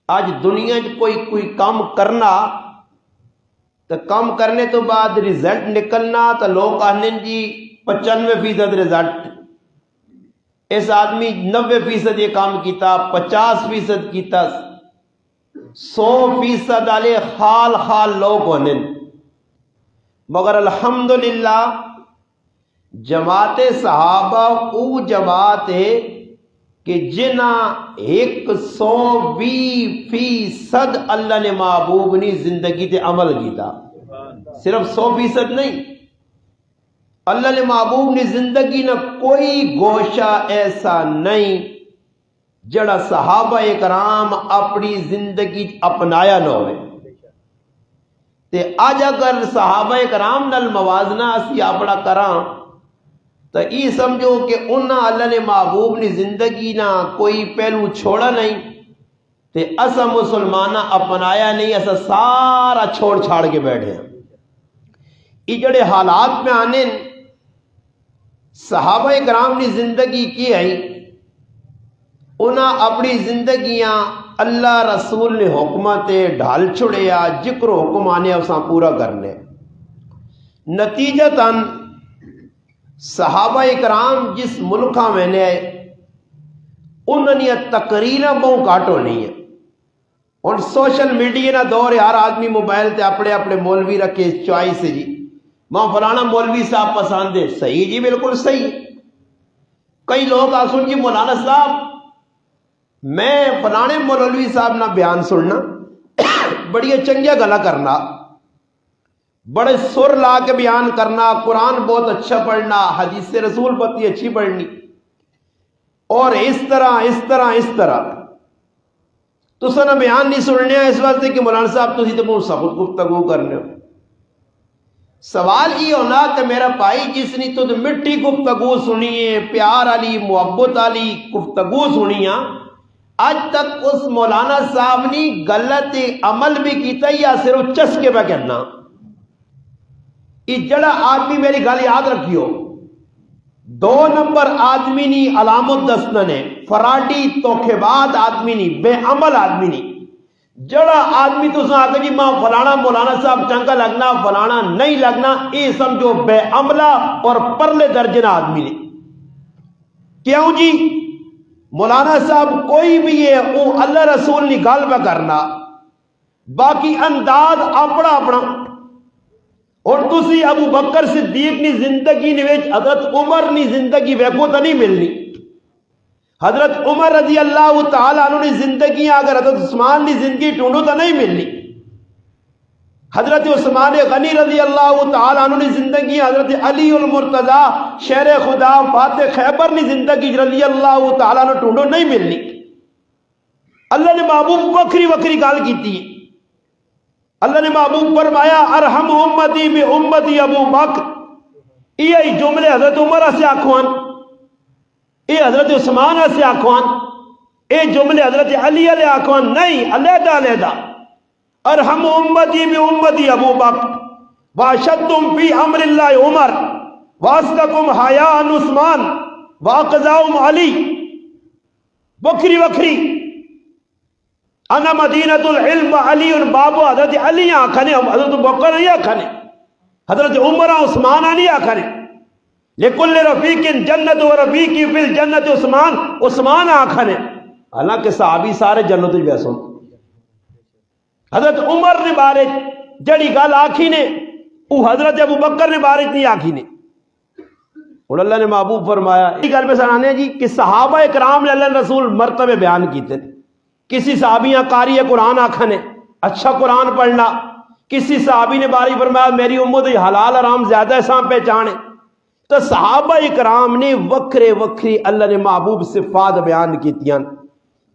اج دنیا کوئی کام کرنا تو کام کرنے تو بعد رزلٹ نکلنا تو لوگ آنے جی 95% رزلٹ، اس آدمی 90% یہ کام کیتا، 50% کیتا، 100% والے خال لوگ ہونے، مگر الحمدللہ جماعت صحابہ او جماعت ہے کہ جنہ 120% اللہ نے محبوب نے زندگی تے عمل کیتا، صرف 100% نہیں، اللہ نے محبوب نے زندگی نہ کوئی گوشہ ایسا نہیں جڑا صحابہ اکرام اپنی زندگی اپنایا نہ ہوئے۔ تے آج اگر صحابہ اکرام نال موازنہ اسی اپنا کراں تو یہ سمجھو کہ انہاں اللہ نے محبوب نے زندگی نہ کوئی پہلو چھوڑا نہیں تے اسا مسلمانہ اپنایا نہیں، اسا سارا چھوڑ چھاڑ کے بیٹھے ہیں۔ یہ جڑے حالات میں آنے صحابہ اکرام نے زندگی کی ہے، انہاں اپنی زندگیاں اللہ رسول نے حکمت ڈھال چھڑیا، ذکر و حکم آنے اساں پورا کرنے، نتیجتاً صحابہ اکرام جس ملکہ میں نے انہوں نے تقریریں بہت کاٹو نہیں ہے۔ اور سوشل میڈیا نہ دور ہے، ہر آدمی موبائل تے اپنے مولوی رکھے چوائس ہے، جی ماں فلانا مولوی صاحب پسند ہے، صحیح جی بالکل صحیح۔ کئی لوگ آسن جی مولانا صاحب میں فلانے مولوی صاحب نہ بیان سننا، بڑی چنگیا گلا کرنا، بڑے سر لا کے بیان کرنا، قرآن بہت اچھا پڑھنا، حدیث رسول بہت اچھی پڑھنی، اور اس طرح تو سنا بیان نہیں سننے اس واسطے کہ مولانا صاحب تسی تو بہت سخت گفتگو کرنے ہو۔ سوال یہ ہونا کہ میرا بھائی جس نے تو مٹی گفتگو سنیے، پیار والی محبت والی گفتگو سنیا، آج تک اس مولانا صاحب نے غلط عمل بھی کیتا یا صرف چسکے پہ کہنا؟ یہ جڑا آدمی میری گل یاد رکھیو، 2 نمبر آدمی نی علامت دسنا نے، فراڈی توکھے بعد آدمی نی، بے عمل آدمی نی، جڑا آدمی تو سن آگے جی ماں فلانا مولانا صاحب چنگا لگنا فلانا نہیں لگنا، یہ سمجھو بے عملہ اور پرلے درجے نہ آدمی نے۔ کیوں جی؟ مولانا صاحب کوئی بھی ہے وہ اللہ رسول نی گل پہ کرنا، باقی انداز اپنا اور تسی ابو بکر صدیق نی زندگی نویچ حضرت عمر نی زندگی ویکو تو نہیں ملنی، حضرت عمر رضی اللہ تعالیٰ عنہ نے زندگی اگر حضرت عثمان نے زندگی ڈھونڈو تو نہیں ملنی، حضرت عثمان غنی رضی اللہ تعالیٰ عنہ نے زندگی حضرت علی المرتضی شیر خدا فاتح خیبر نے زندگی رضی اللہ تعالیٰ عنہ ڈھونڈو نہیں ملنی۔ اللہ نے محبوب وکری گال کی، اللہ نے محبوب فرمایا ارحم امتی بی امتی ابو بکر، یہ جملے حضرت عمر سے آکھوان، یہ حضرت عثمان سے آکھوان، یہ جملے حضرت علی علیہ آکھوان نہیں، علیحدہ ارحم امتی بی امتی ابو بکر واشدتم فی امر اللہ عمر واسطکم حیاء عثمان واقضاؤم علی، وکری انا مدینۃ العلم علی بابو، حضرت علی آکھنے، حضرت بکر نہیں آکھنے، حضرت عمر عثمان نہیں آکھنے، لکل رفیق جنت و رفیقی فی الجنت عثمان آکھنے، حالانکہ صحابی سارے جنت بیسوں۔ حضرت عمر نے بارے جڑی گل آکھی نے وہ حضرت ابو بکر نے بارے نہیں آکھی نے۔ اور اللہ نے محبوب فرمایا یہ گل میں سنانے جی کہ صحابہ اکرام نے اللہ رسول مرتبے بیان کیتے تھے، کسی صحابیاں قاری قرآن آکھنے، اچھا قرآن پڑھنا، کسی صحابی نے باری فرمایا میری امت حلال حرام زیادہ ساں پہچانے۔ تو صحابہ اکرام نے وکھری اللہ نے محبوب صفات بیان کیتیاں۔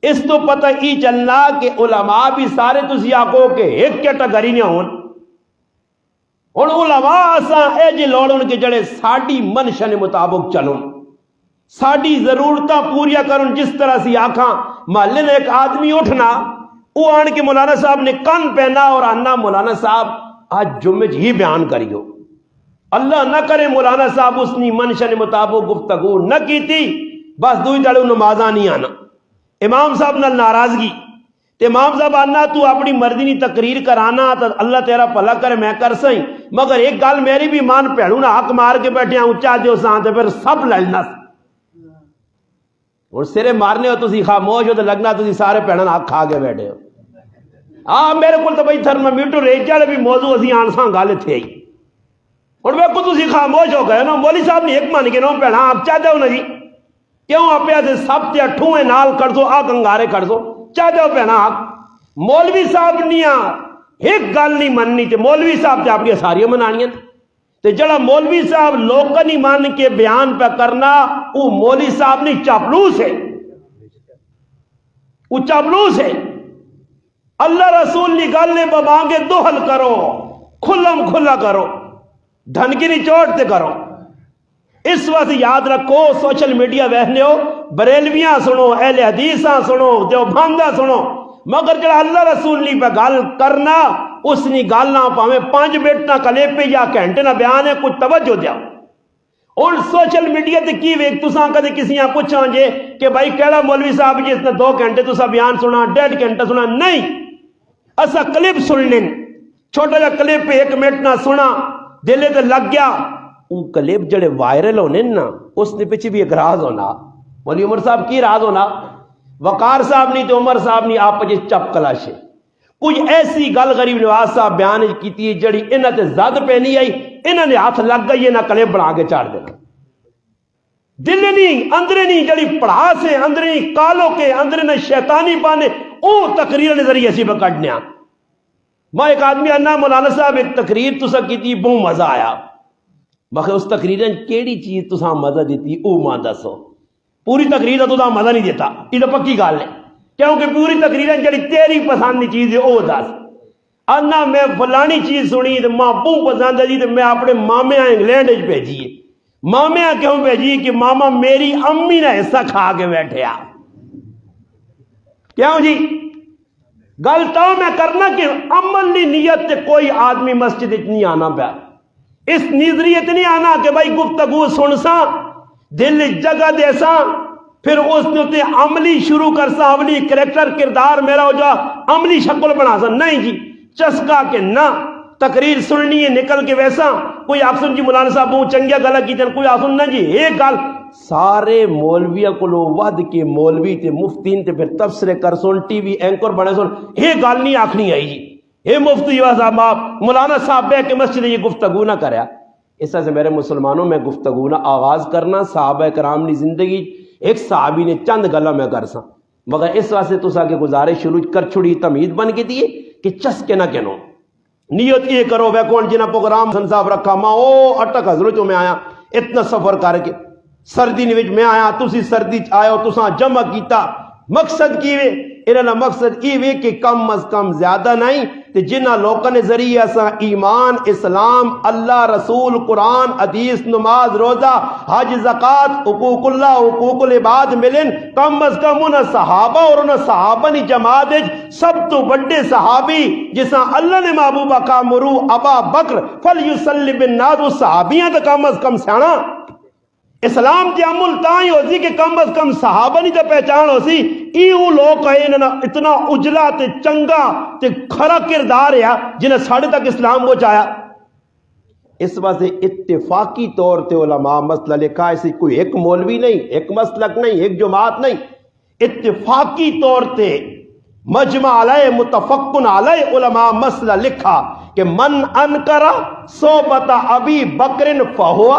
اس تو پتہ ہی چلنا کہ علماء بھی سارے تسی آکھو کہ ایک کیٹاگری نہ ہون، اور علماء اساں اے جی لوڑن کے جڑے ساڈی منشا مطابق چلون، ساڈی ضرورتاں پوریا کرن۔ جس طرح سی آکھاں محلے نے ایک آدمی اٹھنا، وہ آن کے مولانا صاحب نے کن پہنا اور آنا مولانا صاحب آج جمعے ہی بیان کریو، اللہ نہ کرے مولانا صاحب اس نی منشا مطابق گفتگو نہ کیتی، بس دوئی دڑوں نمازاں نہیں آنا، امام صاحب نال ناراضگی تے امام صاحب آنا تو اپنی مرضی نہیں تقریر کرانا تو اللہ تیرا بھلا کرے میں کر سیں، مگر ایک گل میری بھی مان پیڑوں نہ حق مار کے بیٹھے ہیں اونچا دیو ساں تے پھر سب لڑنا اور سرے مارنے ہو تسی خاموش ہو تو لگنا تسی سارے پیڑوں حق کھا کے بیٹھے ہو۔ ہاں میرے کو تو بھائی تھرمامیٹر ریچ والے بھی موضوع اسی آنساں گل تھے ہی اور میں کو تسی خاموش ہو گئے نا مولوی صاحب نے ایک مان کے نو پیڑا آپ چاہ دو نا جی کیوں آپ سے سب تے اٹھویں نال کر دو آ گنگارے کر دو چاہ دو پیڑا آپ مولوی صاحب نہیں ایک گل نہیں مننی تے مولوی صاحب تے اپنی ساری منانیاں تے جڑا مولوی صاحب لوگ نہیں مان کے بیان پہ کرنا وہ مولوی صاحب نہیں چاپلوس ہے، وہ چاپلوس ہے۔ اللہ رسول کی گل نے بمانگے دوہل کرو کھلم کھلا کرو ڈھنکی نہیں چوٹتے کرو۔ اس وقت یاد رکھو سوشل میڈیا وہنے ہو بریلویاں سنو اہل حدیثاں سنو دیوبنداں سنو مگر جڑا اللہ رسول نہیں پہ گل کرنا اس نے گل نہ پاویں 5 منٹ نہ کلیپے یا گھنٹے نہ بیان ہے کچھ توجہ دیا۔ اور سوشل میڈیا تے کی ویک تساں کدے کسیاں پوچھاں جے کہ بھائی کیڑا مولوی صاحب جس نے 2 گھنٹے تساں بیان سنا 1.5 گھنٹہ سنا نہیں اسا کلپ سن لیں چھوٹا جا کلپ 1 منٹ نہ سنا دلے تے لگ گیا وہ کلپ جڑے وائرل ہونے نا اس نے پیچھے بھی ایک راز ہونا مولوی عمر صاحب کی راز ہونا وقار صاحب نہیں تو عمر صاحب نہیں آپ جی چپ کلاشے کچھ ایسی گل غریب نواز صاحب بیان کی جڑی انہاں تے زد پہ نہیں آئی انہاں نے ہاتھ لگ گئی نہ کلپ بنا کے چاڑ دینا دل نہیں اندرے نہیں جڑی پڑھا سے اندرے نہیں کالو کے اندرے نہ شیطانی پانے او تقریر کے ذریعے اسی پہ کٹنے میں ایک آدمی آنا مولانا صاحب ایک تقریر تسا کی تھی بہت مزہ آیا مگر اس تقریر کیڑی چیز تسا مزہ دیتی او ماں دسو پوری تقریر تو مزہ نہیں دیتا یہ تو پکی گل ہے کیونکہ پوری تقریر جڑی تیری پسند کی چیز ہے وہ دس آنا میں فلانی چیز سنی تو ماں بہت پسند ہے جی تو میں اپنے مامے انگلینڈ بھیجیے مامے کیوں بھیجی کہ ماما میری امی نے حصہ کھا کے بیٹھے کیوں جی گل تو میں کرنا کہ عملی نیت سے کوئی آدمی مسجد اتنی آنا پیا اس نظریت نہیں آنا کہ بھائی گفتگو سن سا دل جگہ دے سا پھر اس نے عملی شروع کر سا عملی کریکٹر کردار میرا ہو جا عملی شکل بنا سا نہیں جی چسکا کے نہ تقریر سننی ہے نکل کے ویسا کوئی آپ سن جی مولانا صاحب بہت چنگیا گلا کی کوئی آپ سننا جی ایک گل سارے مولویہ کو لو ود کے مولوی تے مفتین تے پھر تبصرے کر سن ٹی وی اینکر بنے سن یہ گل نہیں آکھنی آئی جی اے مفتی صاحب مولانا صاحب بہ کے مسجد یہ گفتگو نہ کریا اس طرح سے میرے مسلمانوں میں گفتگو نہ آغاز کرنا صحابہ کرام نے زندگی ایک صحابی نے چند گلا میں کر سا مگر اس واسطے تو سا کے گزارش شروع کر چھڑی تمہید بن کے دیے کہ چس کے نہ کہنو نیت یہ کرو بے کون جنہ پروگرام سن صاحب رکھا ماں او اٹک حضرتوں میں آیا اتنا سفر کر کے سردی نے میں آیا تسی سردی آئے تساں جمع کیتا مقصد کی وے انہاں مقصد یہ وے کہ کم از کم زیادہ نہیں تے جنہ لوکاں نے ذریعہ اساں ایمان اسلام اللہ رسول قرآن حدیث نماز روزہ حج زکات حقوق اللہ حقوق العباد ملن کم از کم انہاں صحابہ اور انہاں صحابہ نے جماعت سب تو بڑے صحابی جساں اللہ نے محبوبہ کا مرو ابا بکر فلیصلی بالناس صحابیاں تے کم از کم سیاںا اسلام کی عمل تاں ہی ہو سی کہ کم از کم صحابہ نہیں تے پہچان ہو سی ایو لوگ کہے اتنا اجلا تے چنگا تے کھرا کردار ہے جنہیں ساڑھے تک اسلام پہنچایا اس واسطے اتفاقی طور تے علماء مسئلہ لکھا ہے کوئی ایک مولوی نہیں ایک مسلک نہیں ایک جماعت نہیں اتفاقی طور تے مجمع علیہ متفقن علیہ علماء مسئلہ لکھا کہ من انکر صحبت ابی بکر فہو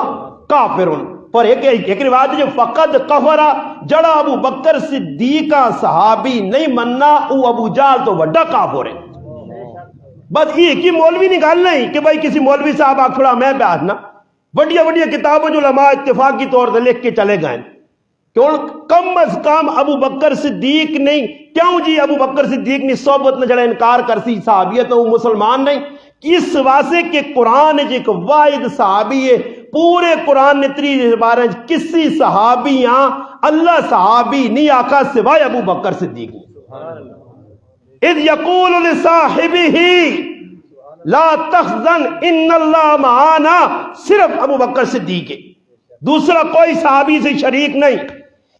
کافرن پر ایک روایت جو فقد کفرا جڑا ابو بکر صدیقہ صحابی نہیں مننا او ابو جہل تو وڈا کافر ہے بس یہ کی مولوی نکال نہیں کہ بھائی کسی مولوی صاحب آکھڑا میں بیٹھنا بڑیا بڑیا کتابوں جو علماء اتفاقی طور سے لکھ کے چلے گئے کیوں کم از کم ابو بکر صدیق نہیں کیوں جی ابو بکر صدیق نے صحبت نہ جڑا انکار کرسی صحابیت وہ مسلمان نہیں اس واسطے کہ قرآن ایک واحد صحابی ہے پورے قرآن نے 30 بارے کسی صحابیاں اللہ صحابی نہیں آکھا سوائے ابو بکر صدیق اذ یقول لصاحبہ لا تحزن ان اللہ معانا صرف ابو بکر صدیق ہے دوسرا کوئی صحابی سے شریک نہیں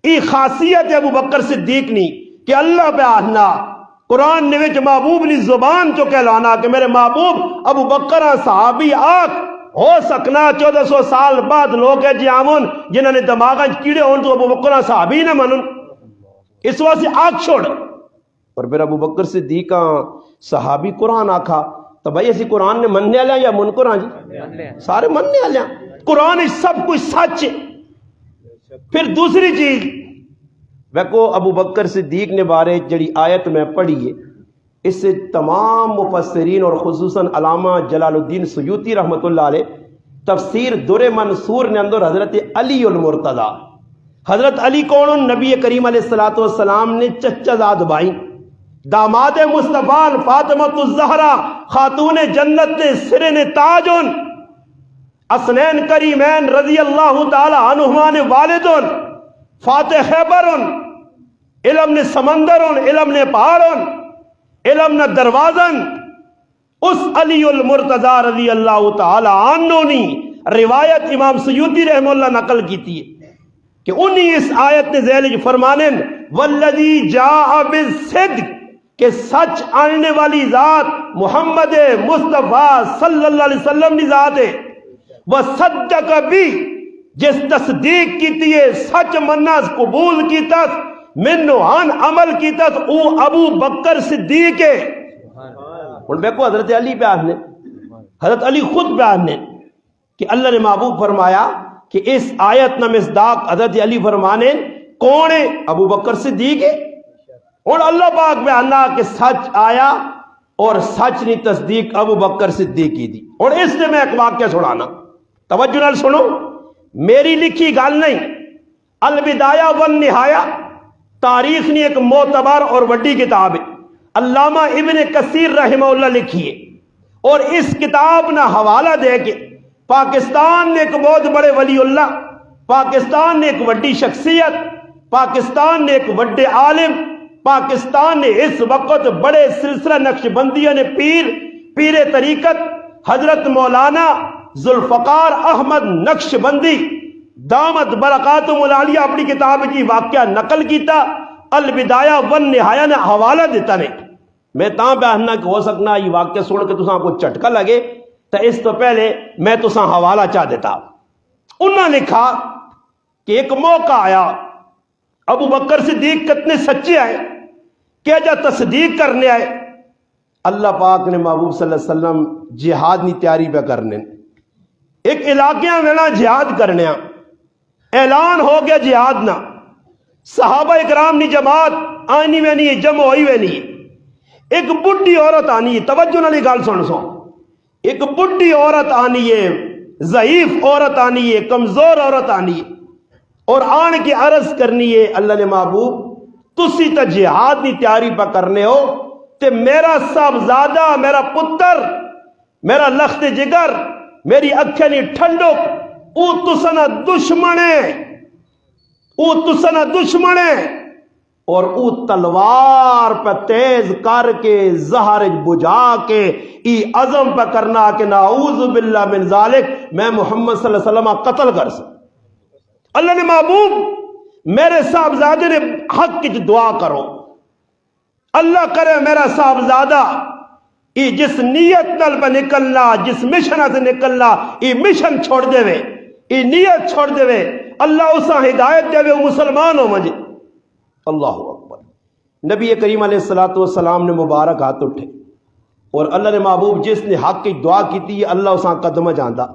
یہ خاصیت ہے ابو بکر صدیق نہیں کہ اللہ پہ آنا قرآن نے وچ محبوب نے زبان چو کہلانا کہ میرے محبوب ابو بکر صحابی آکھ ہو سکنا 1400 سال بعد لوگ ہے جی آمون جنہوں نے دماغاں کیڑے ہون تو ابو بکر صحابی نہ منن، اس واسطے آکھ چھوڑ۔ اور پھر ابو بکر صدیق صحابی قرآن آکھا تو بھائی اسی قرآن نے مننے والے یا منکر ہاں جی؟ سارے مننے والے ہیں، قرآن سب کچھ سچ ہے۔ پھر دوسری چیز ویکو ابو بکر صدیق نے بارے جڑی آیت میں پڑھی ہے، اس سے تمام مفسرین اور خصوصاً علامہ جلال الدین سیوطی رحمۃ اللہ علیہ تفسیر در منصور نے اندر حضرت علی المرتضیٰ، حضرت علی کون؟ نبی کریم علیہ الصلوۃ والسلام نے چچا زاد بھائی، داماد مصطفیٰ فاطمۃ الزہرا خاتون جنت نے سرن تاجن اسنین کریمین رضی اللہ تعالی عنہما نے والدن فاتح خیبرن علم نے سمندرن علم نے پہاڑن علم نے دروازن، اس علی المرتضیٰ رضی اللہ تعالی عنہ نے روایت امام سیوطی رحمہ اللہ نقل کی تھی کہ انہی اس آیت نے ذیل فرمانے والذی جاء بالصدق کہ سچ آنے والی ذات محمد مصطفیٰ صلی اللہ علیہ وسلم کی ذات ہے، وصدق بھی جس تصدیق کیتی ہے سچ مناس قبول کیتا منو عن عمل کیتا او ابو بکر صدیق ہے۔ اور دیکھو حضرت علی بیان نے، حضرت علی خود بیان نے کہ اللہ نے محبوب فرمایا کہ اس آیت نہ مصداق حضرت علی فرمانے کون ہے؟ ابو بکر صدیق ہے۔ اور اللہ پاک بیانہ کہ سچ آیا اور سچ نے تصدیق ابو بکر صدیق کی دی۔ اور اس سے میں ایک واقعہ سنانا، توجہ نال سنو، میری لکھی گال نہیں، البدایہ والنہایہ تاریخ نے ایک معتبر اور وڈی کتاب ہے، علامہ ابن کثیر رحمہ اللہ لکھی ہے، اور اس کتاب نہ حوالہ دے کے پاکستان نے ایک بہت بڑے ولی اللہ، پاکستان نے ایک وڈی شخصیت، پاکستان نے ایک وڈے عالم، پاکستان نے اس وقت بڑے سلسلہ نقش بندیوں نے پیر طریقت حضرت مولانا ذوالفقار احمد نقش بندی دامت برکاتہم العالیہ اپنی کتاب کی واقعہ نقل کیتا، البدایہ والنہایہ نے حوالہ دیتا نے۔ میں تاں بیاننا کہ ہو سکنا یہ واقعہ سن کے تساں کو چٹکا لگے، تو اس تو پہلے میں تساں حوالہ چاہ دیتا۔ انہوں نے لکھا کہ ایک موقع آیا، ابو بکر صدیق کتنے سچے آئے کہ جا تصدیق کرنے آئے، اللہ پاک نے محبوب صلی اللہ علیہ وسلم جہاد نی تیاری پہ کرنے، ایک علاقیاں میں جہاد کرنے، اعلان ہو گیا جہاد نہ، صحابہ اکرام نی جماعت آنی میں نہیں، جمع ہوئی میں نہیں، ایک بڈھی عورت آنی ہے، توجہ نالی گال سن سو، ایک بڈھی عورت آنی ہے، ضعیف عورت آنی ہے، کمزور عورت آنی ہے، اور آن کی عرض کرنی ہے اللہ نے محبوب تسی تا جہاد نی تیاری پہ کرنے ہو تے میرا صاحبزادہ، میرا پتر، میرا لخت جگر، میری اکھیں نی ٹھنڈک او تسنا دشمنے، او تسنا دشمنے، اور او تلوار پہ تیز کر کے زہر بجھا کے ای عزم پہ کرنا کہ نعوذ باللہ من ذالک میں محمد صلی اللہ علیہ وسلم قتل کر سکتا۔ اللہ نے محبوب میرے صاحبزادے نے حق کی دعا کرو، اللہ کرے میرا صاحبزادہ ای جس نیت نل پہ نکلنا، جس مشن سے نکلنا، ای مشن چھوڑ دے وے، ای نیت چھوڑ دے وے، اللہ اسا ہدایت دے وے، وہ مسلمان ہو مجھے۔ اللہ اکبر۔ نبی کریم علیہ السلام نے مبارک ہاتھ اٹھے، اور اللہ نے محبوب جس نے حق کی دعا کی تھی اللہ اسا قدمہ جاندہ،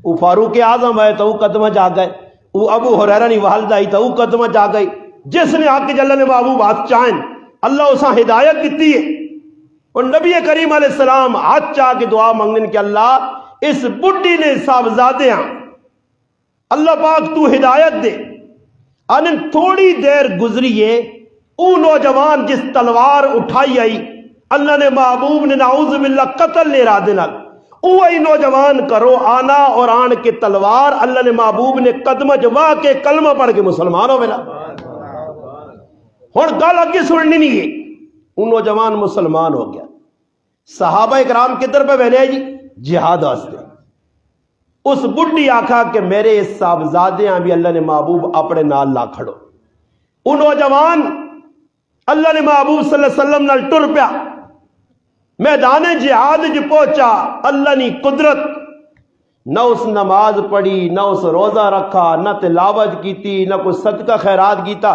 وہ فاروق اعظم ہے تو وہ قدمہ جا گئے، وہ ابو ہریرہ نی والدہ ہی تو وہ قدمہ جا گئی، جس نے حق کی اللہ نے محبوب ہاتھ چاہیں اللہ اسا ہدایت دیتی ہے۔ اور نبی کریم علیہ السلام ہاتھ چاہ کے دعا مانگنے کہ اللہ اس بڈھی نے صاحبزادے ہیں، اللہ پاک تو ہدایت دے۔ آنن تھوڑی دیر گزریے، او نوجوان جس تلوار اٹھائی آئی اللہ نے محبوب نے نعوذ باللہ قتل لے ارادے نال، او ای نوجوان کرو آنا اور آن کے تلوار اللہ نے محبوب نے قدمہ جوا کے کلمہ پڑھ کے مسلمان ہو ملا۔ ہن گل اگے سننی نہیں ہے، وہ نوجوان مسلمان ہو گیا۔ صحابہ اکرام کدھر پہ بہنے جی؟ جہاد واسطے۔ اس بڈھی آکھا کہ میرے اس صاحبزادے ہیں بھی اللہ نے محبوب اپنے نال لا کھڑو۔ وہ نوجوان اللہ نے محبوب صلی اللہ علیہ وسلم نال ٹر پیا میدان جہاد جو پہنچا اللہ نے قدرت نہ اس نماز پڑھی نہ اس روزہ رکھا نہ تلاوت کیتی نہ کوئی صدقہ خیرات کیتا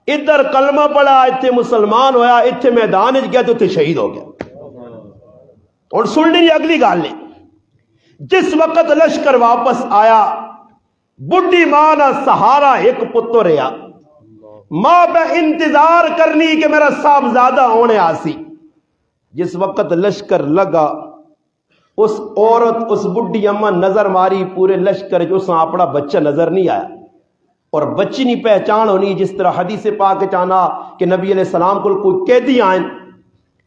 ادھر کلمہ پڑھا اتھے مسلمان ہویا اتھے میدان گیا تو اتھے شہید ہو گیا۔ اور سن لی اگلی گال نے جس وقت لشکر واپس آیا بڈی ماں نہ سہارا ایک پتر رہا ماں پہ انتظار کرنی کہ میرا صاحبزادہ ہونے آسی۔ جس وقت لشکر لگا اس عورت اس بڈی اماں نظر ماری پورے لشکر اس اپنا بچہ نظر نہیں آیا اور بچی نہیں پہچان ہونی جس طرح حدیث پاک چانا کہ نبی علیہ السلام کو کوئی قیدی آئیں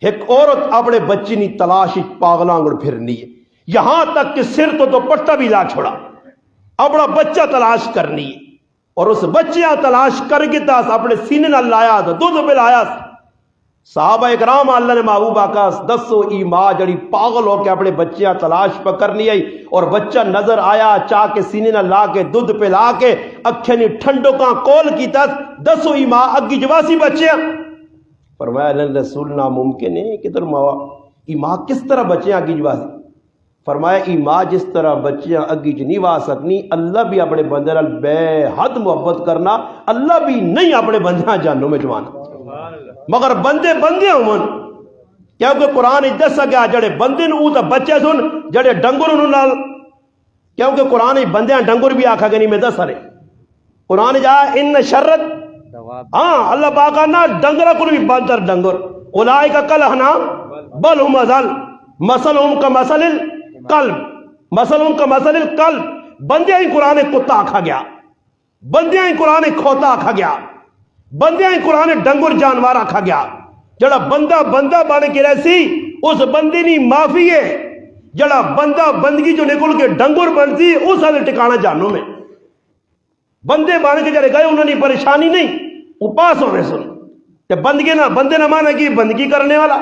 ایک عورت اپنے بچی نہیں تلاش پاگلاں گڑ پھرنی ہے یہاں تک کہ سر تو دوپٹہ بھی لا چھوڑا اپنا بچہ تلاش کرنی ہے اور اس بچیاں تلاش کر کے تاس اپنے سینے نہ لایا تو دودھ پہ لایا صحابہ اکرام اللہ نے محبوب آقا دسو ای ماں جڑی پاگل ہو کے اپنے بچیاں تلاش پہ کرنی آئی اور بچہ نظر آیا چاہ کے سینے نہ لا کے دودھ پہ لا کے اکھے نہیں ٹھنڈو کا کول کی تاس دسو ای ماں اگی جواسی بچیاں فرمایا اللہ رسول ناممکن ہے کدھر ماں ای ماں کس طرح بچیاں اگی جواسی فرمایا ای ماں جس طرح بچیاں اگی چ نہیں وا سکنی اللہ بھی اپنے بندے نال بے حد محبت کرنا اللہ بھی نہیں اپنے بندیاں جانوں میں جوانا مگر بندے بندے ہون کیونکہ قرآن دسا گیا جڑے بندے نو تے بچے سن جڑے ڈنگر نو نال کیونکہ قرآن بندیاں ڈنگر بھی آکھا گیا نہیں میں دس رہے قرآن جا ان شرت ہاں اللہ پاک نا ڈنگرا کو بھی بندر ڈنگر اولئک کالحنا بل هم اضل مثلهم کمثل الکلب مثلهم کمثل الکلب بندیاں ہی قرآن کتا آکھا گیا بندیاں ہی قرآن کھوتا آکھا گیا بندیاں ہی قرآن ڈنگر جانوار آکھا گیا جڑا بندہ بندہ بن کے رہسی اس بندی نہیں معافی ہے جڑا بندہ بندگی جو نکل کے ڈنگر بنتی اس حال ٹکانا جانوں میں بندے بن کے جڑے گئے انہوں نے پریشانی نہیں وہ پاس ہونے سن کہ بندگی نہ بندے نہ مانا کہ بندگی کرنے والا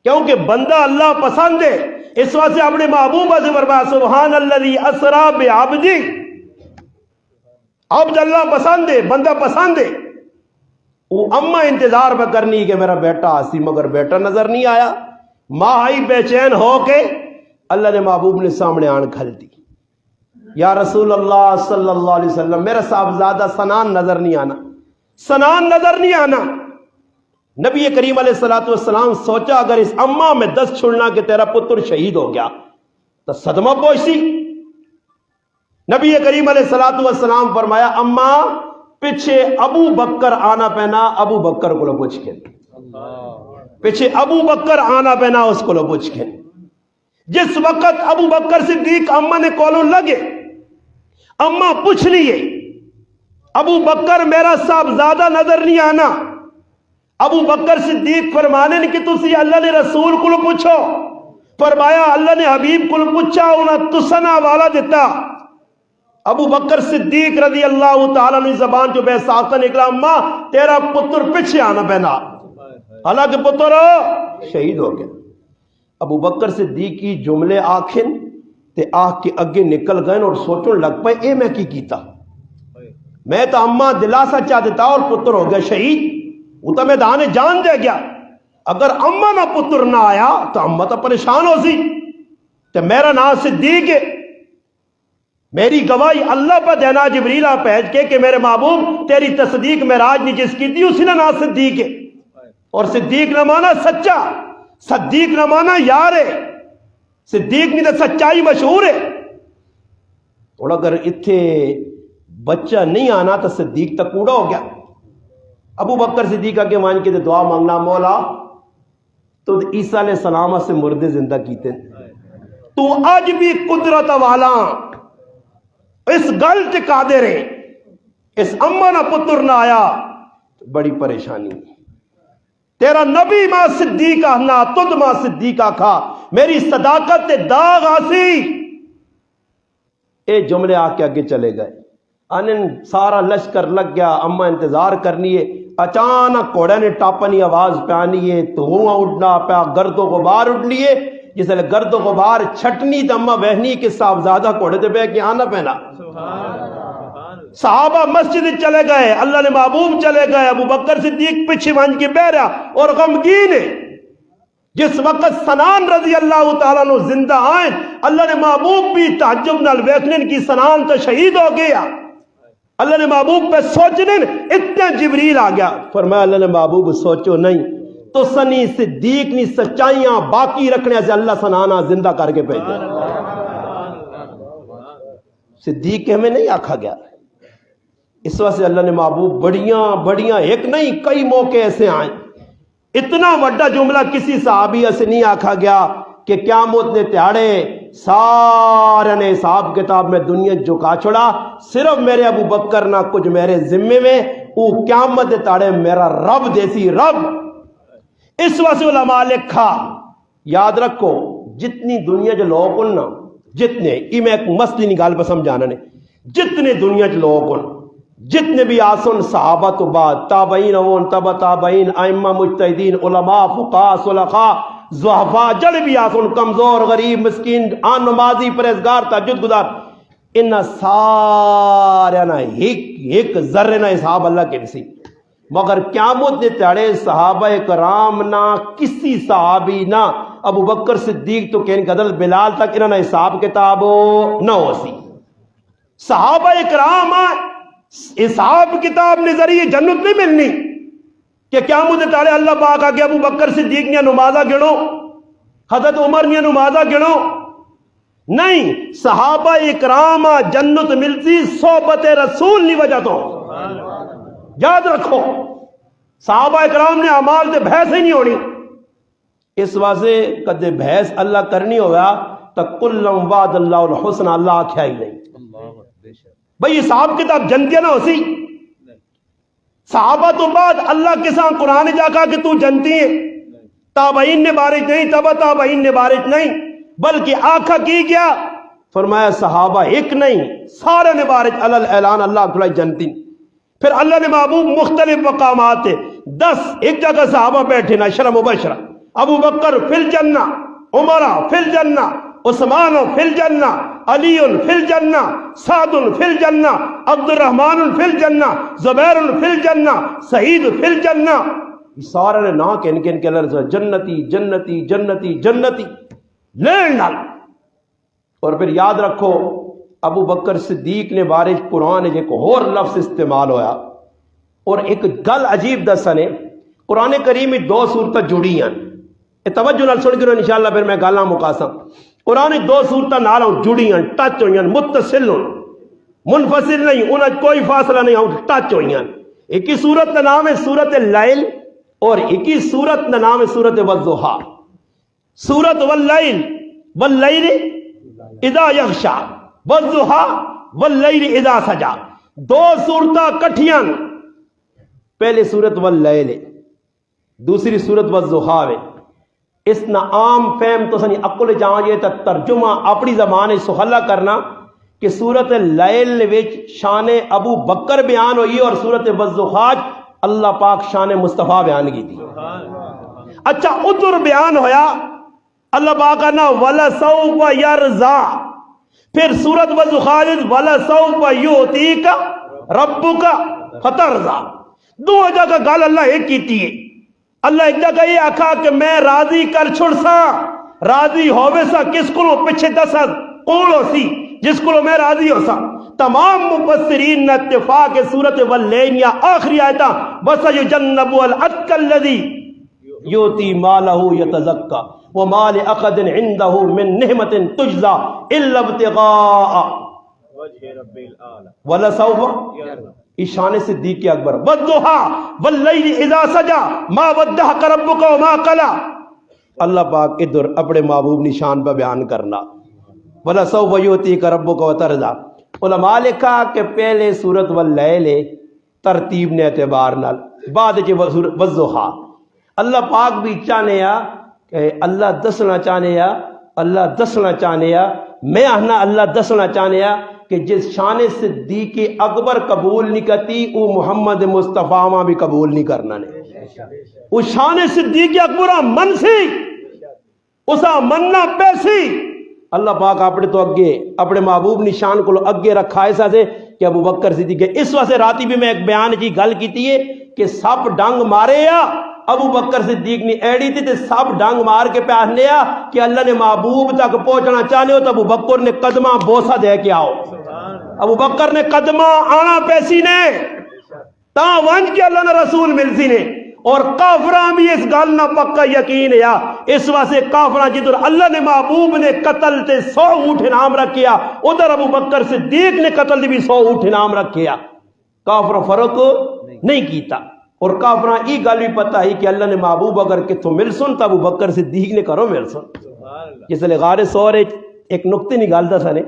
کیونکہ بندہ اللہ پسند ہے اس واسطے اپنے محبوب سے فرمایا سبحان الذی اسری بعبدہ عبد اللہ پسند ہے بندہ پسند ہے وہ اماں انتظار پہ کرنی کہ میرا بیٹا آسی مگر بیٹا نظر نہیں آیا ماں آئی بے چین ہو کے اللہ نے محبوب نے سامنے آن کھل دی یا رسول اللہ صلی اللہ علیہ وسلم میرا صاحبزادہ سنان نظر نہیں آنا سنان نظر نہیں آنا نبی کریم علیہ السلام سوچا اگر اس اماں میں دست چھڑنا کہ تیرا پتر شہید ہو گیا تو صدمہ پہنچتی نبی کریم علیہ السلام فرمایا اماں پیچھے ابو بکر آنا پینا ابو بکر کو لو پوچھ کے پیچھے ابو بکر آنا پینا اس کو لو پوچھ کے جس وقت ابو بکر صدیق اماں نے کولوں لگے اماں پوچھ لیے ابو بکر میرا صاحبزادہ نظر نہیں آنا ابو بکر صدیق فرمانے نے کہ تسی اللہ نے رسول کو پوچھو فرمایا اللہ نے حبیب کو پوچھا انہاں تسنا والا دیتا ابو بکر صدیق رضی اللہ تعالیٰ نے زبان جو بے ساختہ نکلا اماں تیرا پتر پیچھے آنا پہنا حالانکہ پتر شہید ہو گیا ابو بکر صدیق کی جملے آنکھیں تے آنکھ کے اگے نکل گئے اور سوچن لگ پائے اے میں کی کیتا میں تو اماں دلاسا چاہ دیتا اور پتر ہو گیا شہید وہ تو میدان جان دے گیا اگر اماں نہ پتر نہ آیا تو اماں تو پریشان ہو سی تو میرا نام صدیق ہے میری گواہی اللہ پر دینا جبریل بھیج کے کہ میرے محبوب تیری تصدیق معراج نے جس کی تھی اسی نے نام صدیق ہے اور صدیق نہ مانا سچا صدیق نہ مانا یار ہے صدیق نہیں تو سچائی مشہور ہے اور اگر اتھے بچہ نہیں آنا تو صدیق تک کوڑا ہو گیا ابو بکر صدیقہ کے مان کے دعا مانگنا مولا تو عیسیٰ علیہ السلام سے مردے زندہ کیتے تو آج بھی قدرت والا اس گل ٹکا دے رہے اس اماں نہ پتر نہ آیا بڑی پریشانی تیرا نبی ماں صدیقہ نہ تد ماں صدیقہ کھا میری صداقت تے داغ آسی اے جملے آ کے آگے چلے گئے انن سارا لشکر لگ گیا اماں انتظار کرنی ہے اچانک کوڑے نے ٹاپنی آواز پیانی ہے دھواں اڑنا پیا گرد و غبار اڑنی ہے جس لئے گرد و غبار چھٹنی تو اماں بہنی کے صاحبزادہ کوڑے تے بہ کے آنا پینا صحابہ مسجد چلے گئے، اللہ نے محبوب چلے گئے، ابو بکر صدیق پیچھے ون کے بہ رہا اور غمگین ہے۔ جس وقت سنان رضی اللہ تعالیٰ عنہ زندہ آئیں، اللہ نے محبوب بھی تعجب نال ویکھنے کی سنان تو شہید ہو گیا۔ اللہ نے محبوب پہ سوچنے اتنا جبریل آ گیا، فرمایا اللہ نے محبوب سوچو نہیں تو سنی صدیق نی سچائیاں باقی رکھنے سے اللہ سنانا زندہ کر کے بھیجا۔ صدیق کے ہمیں نہیں آکھا گیا، اس وجہ سے اللہ نے محبوب بڑیاں ایک نہیں کئی موقع ایسے آئیں، اتنا بڑا جملہ کسی صحابیہ سے نہیں آکھا گیا کہ قیامت نے تیاڑے سارے نے حساب کتاب میں دنیا جھکا چھوڑا، صرف میرے ابو بکر نہ کچھ میرے ذمے میں، وہ قیامت تاڑے میرا رب دیسی رب۔ اس وجہ سے علماء لکھا، یاد رکھو جتنی دنیا جو لوگ ان نا جتنے میں ایک مسئلہ نہیں گال پر سمجھانا نے، جتنے دنیا جو لوگ ان جتنے بھی آسن صحابہ تو بعد تابعین اون تبع تابعین ائمہ مجتہدین علماء فقہاء صلحاء زحفاء جڑے بھی آسن کمزور غریب مسکین آن نمازی پرہیزگار تہجد گزار، ان سارے نہ ایک ذرے نہ حساب اللہ کے نسی، مگر قیامت نے تیڑے صحابہ کرام نہ کسی صحابی نہ ابو بکر صدیق تو کہنے قدل بلال تک انہوں نے حساب کتاب نہ ہو سی۔ صحابہ کرام حساب کتاب نے ذریعے جنت نہیں ملنی کہ قیامت نے تیڑے اللہ پاک آگے ابو بکر صدیق نے نمازہ گنو، حضرت عمر نے نمازہ گنو، نہیں، صحابہ اکرام جنت ملتی صحبت رسول نہیں وجہ تو، یاد رکھو صحابہ اکرام نے اعمال سے بحث ہی نہیں ہونی۔ اس واسطے کدے بحث اللہ کرنی ہوگا تو کلم وعد اللہ الحسن، اللہ آکھیا ہی نہیں بھئی حساب کتاب جنتیاں نہ ہو سی۔ صحابہ تو بعد اللہ کے ساتھ قرآن جا کہا کہ تو جنتی ہے، تابعین نے بارش نہیں، تبع تابعین نے بارش نہیں، بلکہ آخا کی گیا فرمایا صحابہ ایک نہیں سارے نے بارش اعلان اللہ کھلائی جنتی۔ پھر اللہ نے محبوب مختلف مقامات 10 ایک جگہ صحابہ بیٹھے نا شرم مبشرہ، ابو بکر فی الجنہ، عمر فی الجنہ، عثمان فی الجنہ، علی فی الجنہ، سعد فی الجنہ، عبد الرحمن فی الجنہ، زبیر فی الجنہ، سعید فی الجنہ، یہ سارے نے نا کہ ان کے لرز جنتی جنتی جنتی جنتی لین ڈال۔ اور پھر یاد رکھو ابو بکر صدیق نے بارش قرآن ایک اور لفظ استعمال ہویا، اور ایک گل عجیب دسنے قرآن کریم میں 2 صورتیں جڑی ہیں، توجہ نال سن کے انشاءاللہ پھر میں گالاں مکاساں۔ قرآن 2 صورتیں نال ٹچ ہوئی ہیں، متصل منفصل نہیں، انہیں کوئی فاصلہ نہیں، ٹچ ہوئی ہیں۔ ایک ہی صورت کا نام ہے سورت اللیل اور ایک ہی صورت کا نام ہے سورت والضحیٰ۔ سورت واللیل واللیل اذا یغشا والضحیٰ واللیل اذا سجا، 2 صورتیں کٹھیاں، پہلے سورت واللیل ہے، دوسری سورت والضحیٰ ہے۔ اس نہ عام فہم تو سنی عقل جانجے تا ترجمہ اپنی زبان سہلا کرنا کہ سورت اللیل وچ شان ابو بکر بیان ہوئی اور سورت والضحیٰ اللہ پاک شان مصطفیٰ بیان کی تھی۔ اچھا ادھر بیان ہویا اللہ پاک کا نا وَلَسَوْفَ يَرْضَىٰ، پھر سورت والضحیٰ وَلَسَوْفَ يُعْطِيكَ رَبُّكَ فَتَرْضَىٰ، 2 جگہ گل اللہ ایک کیتی ہے۔ اللہ ایک جگہ یہ آکھا کہ میں راضی کر چھڑ سا، راضی ہوئے سا کس کو پچھے 10 کون ہو سی جس کو میں راضی ہو سا۔ تمام مفسرین نے اتفاق سورت واللیل یا آخری آیتاں وَسَيُجَنَّبُهَا الْأَتْقَى الَّذِي يُؤْتِي مَالَهُ يَتَزَكَّىٰ وَمَا لِأَحَدٍ عِندَهُ مِن نِعْمَةٍ تُجْزَىٰ إِلَّا ابْتِغَاءَ وَجْهِ رَبِّ الْأَعْلَىٰ وَلَسَوْفَ ایشان صدیق اکبر وَالضُّحَىٰ وَاللَّيْلِ إِذَا سَجَىٰ مَا وَدَّعَكَ رَبُّكَ وَمَا قَلَىٰ۔ اللہ پاک ادھر اپنے محبوب نشان پر بیان کرنا وَلَسَوْفَ يُعْطِيكَ رَبُّكَ وَتَرْضَىٰ۔ علماء لکھا کہ پہلے سورت واللیل ترتیب نے اعتبار نال، بعد والضحیٰ اللہ پاک بھی چاہنے کہ اللہ دسنا چاہنے اللہ دسنا چاہنے میں آہنا اللہ دسنا چاہنے کہ جس شان صدیق اکبر قبول نہیں کرتی وہ محمد مصطفیٰ ماں بھی قبول نہیں کرنا نے۔ وہ شان صدیق اکبر من سی اسا مننا پیسی، اللہ پاک اپنے تو اگے اپنے محبوب نشان کو اگے رکھا ایسا سے کہ ابو بکر صدیق ہے. اس واسطے راتی بھی میں ایک بیان جی گل کی ہے کہ سپ ڈنگ مارے یا ابو بکر صدیق نے ایڑی تھی سب ڈنگ مار کے پیاس لیا کہ اللہ نے محبوب تک پہنچنا چاہنے ہو تو ابو بکر نے قدمہ بوسہ دے کے آؤ. ابو بکر نے قدمہ آنا پیسی نے تا ونج کے اللہ نے رسول ملسی نے. اور کافراں بھی اس گل نہ پکا یقین ہے اس واسطے کافراں جدھر اللہ نے محبوب نے قتل تے 100 اونٹ انعام رکھیا ادھر ابو بکر صدیق نے قتل دی بھی 100 اونٹ انعام رکھیا. کافر فرق نہیں کیتا. اور کافراں ای گل بھی پتہ ہی کہ اللہ نے محبوب اگر کتوں مل سن تو ابو بکر صدیق نے کرو مل سن. جس لئے غار سور ایک نقطے نہیں گالتا سنے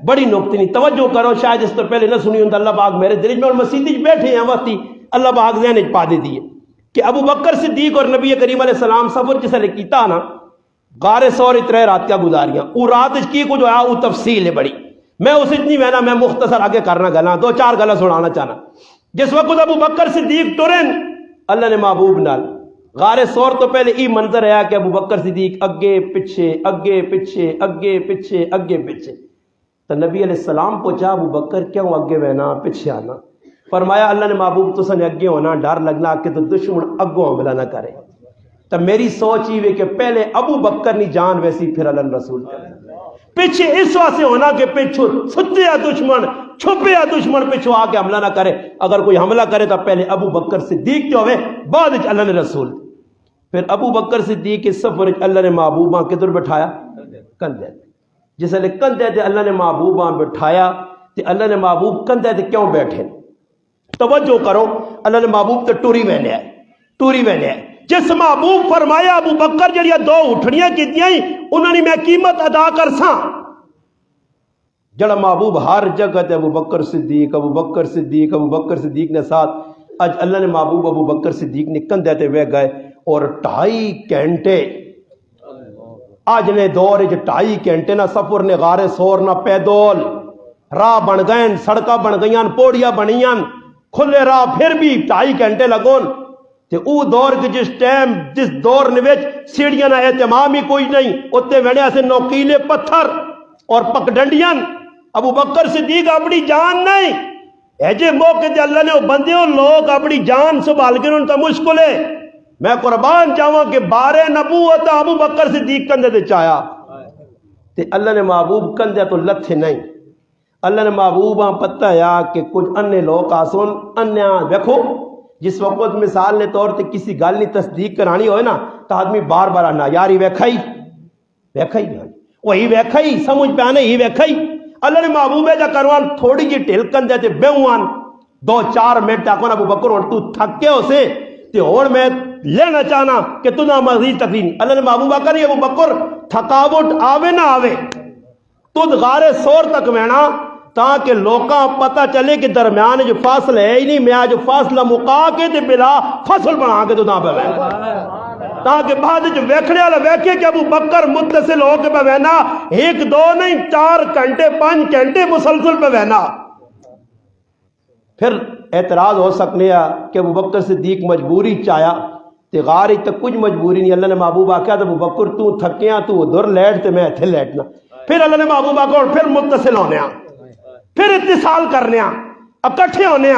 بڑی نقطے نہیں توجہ کرو شاید اس تو پہلے نہ سنی ہوں اللہ پاک میرے دل میں اور مسیح بیٹھے ہیں وقتی اللہ پاک ذہن پا دے دیے کہ ابو بکر صدیق اور نبی کریم علیہ السلام سفر جس لئے کیتا نا غار سور 3 رات کیا گزاریاں وہ رات کی کو جو ہے وہ تفصیل ہے بڑی. میں اس اتنی میں نا میں مختصر آگے کرنا گلا 2-4 گلا سنانا چاہنا. جس وقت ابو بکر صدیق ٹرن اللہ نے محبوب نال غار سور تو پہلے ای منظر آیا کہ ابو بکر صدیق اگے پیچھے اگے پیچھے اگے پیچھے اگے پیچھے. تو نبی علیہ السلام پوچھا ابو بکر کیوں اگے بہنا پیچھے آنا؟ فرمایا اللہ نے محبوب تو سنے اگے ہونا ڈر لگنا کہ تو دشمن اگوں حملہ نہ کرے. تو میری سوچ ہی کہ پہلے ابو بکر نہیں جان ویسی پھر اللہ رسول پیچھے اس واسطے ہونا کہ پیچھو چھتیا دشمن چھپیا دشمن پیچھو آ کے حملہ نہ کرے. اگر کوئی حملہ کرے تو پہلے ابو بکر صدیق جو ہوئے بعد اللہ نے رسول. پھر ابو بکر صدیق کے سفر اللہ نے محبوبہ کدھر بٹھایا کندھے. جس لئے کندھے تے اللہ نے محبوبہ بٹھایا تے اللہ نے محبوب کندھے تے کیوں بیٹھے؟ توجہ کرو اللہ نے محبوب تے ٹوری میں لیا ٹوری میں لیا. جس محبوب فرمایا ابو بکر جڑیاں 2 اٹھڑیاں کی دیاں انہوں نے میں قیمت ادا کر ساں. جڑا محبوب ہر جگہ تے ابو بکر صدیق ابو بکر صدیق ابو بکر صدیق نے ساتھ اج اللہ نے محبوب ابو بکر صدیق نے کندھے تے وے گئے اور 2.5 گھنٹے آج نے دور 2.5 گھنٹے نہ سفر نے غار سور نہ پیدول راہ بن گئے سڑکاں بن گئیاں پوڑیاں بنیاں کھلے راہ پھر بھی 2.5 گھنٹے لگون. تے او دور کے جس دور نے سیڑھیاں نہ اہتمام ہی کوئی نہیں اتے وڑیا سے نوکیلے پتھر اور پگڈنڈیاں. ابو بکر صدیق اپنی جان نہیں ایجے موقع تے اللہ نے بندے لوگ اپنی جان سنبھال کے ان تا مشکل ہے. میں قربان جاواں کہ بارے نبوت ابو بکر صدیق کندھے تے چایا تے اللہ نے محبوب کندھے تو لتھے نہیں. اللہ نے محبوباں پتہ یا کہ کچھ انے لوگ آسون انیاں دیکھو جس وقت مثال نے طور تے کسی گل نہیں تصدیق کرانی ہوئے نا تو آدمی بار بار آنا یاری ویکھائی وہی ویکھائی سمجھ پہ آنے ہی ویکھائی. اللہ نے محبوبے جا کروان تھوڑی جی ٹھلکن دے تے بیوان 2-4 منٹ آکھو نا ابو بکر اور تو تھکے ہو سے تے اور میں لینا چاہنا کہ تو نہ مزید تقرین. اللہ نے محبوبہ کری ابو بکر تھکاوٹ آوے نہ آوے تو غار سور تک وینا تاکہ لوکاں پتہ چلے کہ درمیان جو فاصلہ ہے ہی نہیں میں جو فاصلہ مکا کے تے بلا فصل بنا کے تو نہ پہ تاکہ بعد جو ویکھنے والا ویکھے کہ ابو بکر متصل ہو کے پہ وینا 1-2 نہیں 4 گھنٹے 5 گھنٹے مسلسل پہ وینا. پھر اعتراض ہو سکنے کہ ابو بکر صدیق مجبوری چاہیا تے غار تک کچھ مجبوری نہیں. اللہ نے محبوب آکھیا ابو بکر تو تھکیاں تو ادھر لیٹ تے میں ایتھے لیٹنا. پھر اللہ نے محبوب آکھیا اور پھر متصل ہونے پھر اتصال کرنے اکٹھے ہونے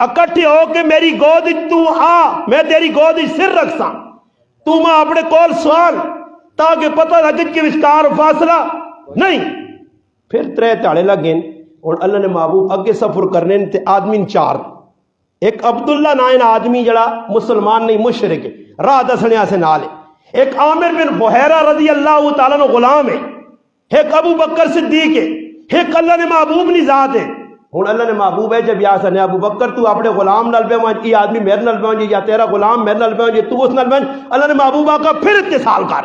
اکٹھے ہو کے میری گود تو آ میں تیری گود سر رکھساں تو ماں اپنے کول سوال تاکہ پتہ لگے کہ وشکار فاصلہ نہیں. پھر 3 تاڑے لگیں اور اللہ نے محبوب اگے سفر کرنے تے آدمی 4 ایک عبداللہ نائن آدمی جڑا مسلمان نہیں مشرک راہ دسنیا سے نالے ایک عامر بن بحیرہ رضی اللہ تعالیٰ نے غلام ہے ایک ابو بکر صدیق ہے ایک اللہ نے محبوب نہیں ذات ہے. ہوں اللہ نے محبوب ہے جب یا سنے ابو بکر تو اپنے غلام نال بے وہاں یہ آدمی میرے نال بے وہاں یا تیرا غلام میرے نال بے وہاں تو اس نال بے اللہ نے محبوب آقا پھر اتصال کر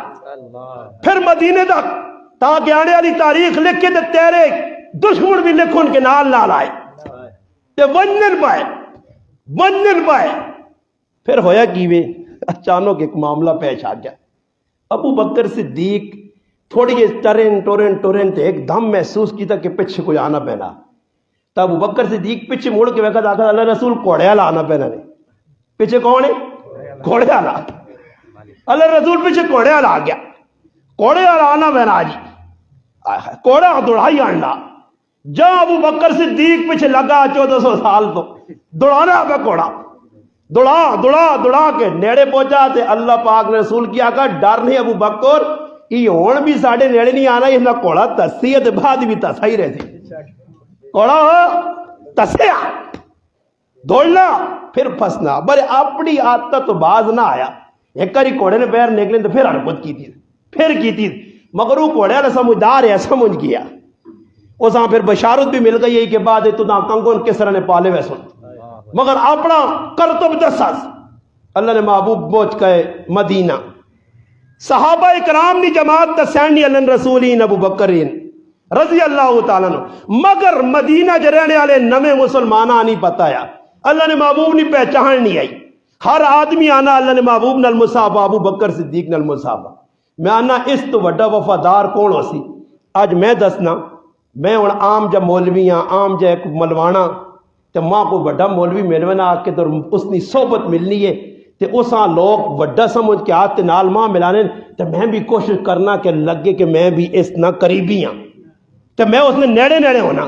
پھر مدینے تک تاکہ آنے والی تاریخ لکھ کے تیرے دشمن بھی لکھو ان کے نال نال آئے تے ونن پائے. پھر ہویا کیوے اچانک ایک معاملہ پیش آ گیا. ابو بکر صدیق تھوڑی ٹورن تے ایک دم محسوس کیتا کہ پیچھے کوئی آنا پینا. تو ابو بکر صدیق پیچھے موڑ کے وقت آتا اللہ رسول کوڑے والا آنا پینا نے. پیچھے کون ہے؟ کوڑے والا. اللہ رسول پیچھے کوڑے والا آ گیا. کوڑے والا آنا پینا جی کوڑا دوڑائی آنڈا جہاں ابو بکر صدیق پیچھے لگا 1400 سال تو دوڑانا پہ گھوڑا، دوڑا کے نیڑے پہنچا تے اللہ پاک نے رسول کیا کہا ڈر نہیں ابو بکر، یہ ہون بھی ساڑھے نیڑے نہیں آنا، یہ نہ گھوڑا تسی ہے تے بعد بھی تسا ہی رہتی، گھوڑا تسیا دوڑنا پھر پھنسنا، بلے اپنی عادت تو باز نہ آیا، ایک کاری گھوڑے نے پیر نکلے تو پھر حرکت کی تھی، مگر وہ گھوڑے نے سمجھدار ہے، سمجھ گیا اس ہاں پھر بشارت بھی مل گئی کہ بعد تو نہ کنگن کس طرح نے پالے ویسے، مگر اپنا کرتب دساس اللہ نے محبوب پہنچ گئے مدینہ، صحابہ اکرام دی جماعت تسینی اللہ رسولین ابو بکرین رضی اللہ تعالیٰ عنہ، مگر مدینہ جرہنے والے نمے مسلمانہ نہیں پتایا، اللہ نے محبوب نہیں پہچان نہیں آئی، ہر آدمی آنا اللہ نے محبوب نال مصابہ، ابو بکر صدیق نال مصابہ، میں آنا اس تو وڈا وفادار کون ہو سی؟ آج میں دسنا، میں ہوں عام جا مولویاں عام جا ایک ملوانا تے ماں کو وڈا مولوی ملونا آ کے تو اس نے صحبت ملنی ہے تے اس ہاں لوگ وڈا سمجھ کے آتے نال ماں ملانے تے میں بھی کوشش کرنا کہ لگے کہ میں بھی اس نہ قریبی ہاں تے میں اس نے نیڑے ہونا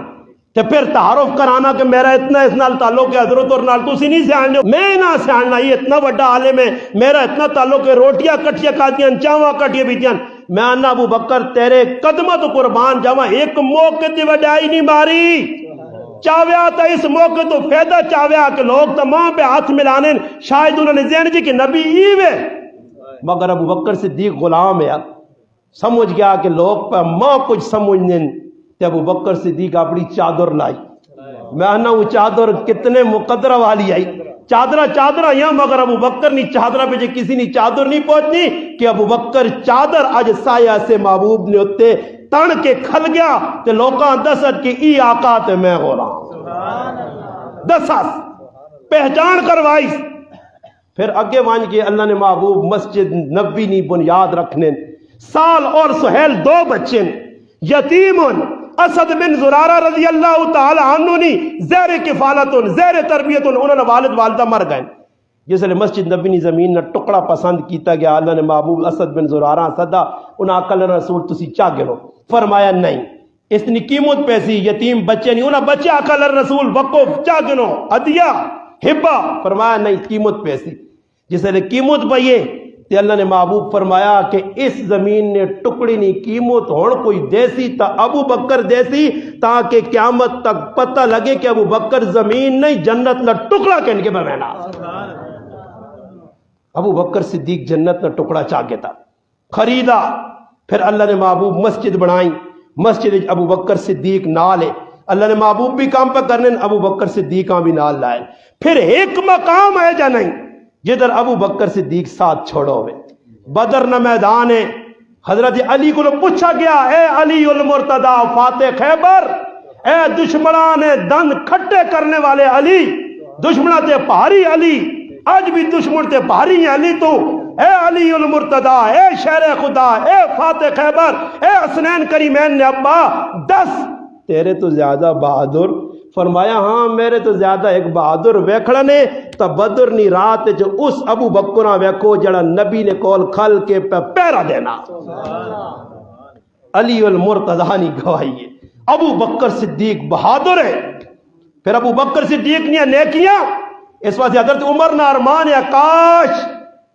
تے پھر تعارف کرانا کہ میرا اتنا اس نال تعلق ہے حضرت اور نال تسی نہیں سیانے میں نہ سیاننا، یہ اتنا وڈا عالم ہے، میرا اتنا تعلق ہے، روٹیاں کٹیاں کھاتیاں چاواں کٹیاں بیتیاں، میں آنا ابو بکر تیرے قدمہ تو قربان جاواں، ایک موقع تی وڈائی نہیں ماری، چاویا تا اس موقع تو فیدہ چاویا کہ لوگ تمام پہ ہاتھ ملانے شاید انہوں نے ذہن جی کہ نبی ایوے، مگر ابو بکر صدیق غلام ہے، سمجھ گیا کہ لوگ پہ ماں کچھ سمجھنے تے ابو بکر صدیق اپنی چادر لائی، میں آنا وہ چادر کتنے مقدرہ والی آئی، چادرہ یہاں، مگر ابو بکر نہیں چادرہ پہ کسی نہیں چادر نہیں پہنچنی کہ ابو بکر چادر آج سایہ سے محبوب نے ہوتے تن کے کھل گیا تے لوکاں دست کہ ای آقا تے میں ہو رہا ہوں، دست پہچان کروائی، پھر اگے وانج کے اللہ نے محبوب مسجد نبی نی بنیاد رکھنے، سال اور سہیل 2 بچے، یتیمن اسد بن زرارہ رضی اللہ تعالی عنہ نی زیر کفالتن زیر تربیتن، انہوں نے والد والدہ مر گئے، جس لئے مسجد نبی نی زمین نہ ٹکڑا پسند کیتا گیا، اللہ نے محبوب اسد بن زرارہ صدا انہاں اکل رسول تسی چاہ گرو، فرمایا نہیں اس نے قیمت پیسی، یتیم بچے نہیں، انہاں بچے اکل رسول وقف چاہ گنو عدیہ حبہ، فرمایا نہیں قیمت پیسی، جس لئے قیمت پائیے تے اللہ نے محبوب فرمایا کہ اس زمین نے ٹکڑی نہیں قیمت ہون کوئی دیسی تا ابو بکر دیسی، تاکہ قیامت تک پتہ لگے کہ ابو بکر زمین نہیں جنت نہ ٹکڑا کہن کے بمینا، ابو بکر صدیق جنت نہ ٹکڑا چاہے تھا، خریدا، پھر اللہ نے محبوب مسجد بنائی، مسجد ابو بکر صدیق نال ہے، اللہ نے محبوب بھی کام پہ کرنے ابو بکر صدیق بھی نال لائے، پھر ایک مقام ہے جا نہیں جدھر ابو بکر صدیق ساتھ چھوڑو ہوئے، بدر نہ میدان ہے، حضرت علی کو پوچھا گیا اے علی المرتضی فاتح خیبر، اے دشمنان دن کھٹے کرنے والے علی، دشمنان تے پہاری علی، آج بھی دشمن تے پہاری ہیں علی تو، اے علی المرتضی، اے شیر خدا، اے فاتح خیبر، اے حسنین کریمین نے ابا 10 تیرے تو زیادہ بہادر، فرمایا ہاں میرے تو زیادہ ایک بہادر ویکھڑنے تا بدر نی رات جو اس ابو بکرہ ویکھو جڑا نبی نے کول کھل کے پیرا دینا، علی المرتضی نی گواہی ہے، ابو بکر صدیق بہادر ہے، پھر ابو بکر صدیق نے نیکیاں، اس واسطے حضرت عمر نہ ارمان ہے کاش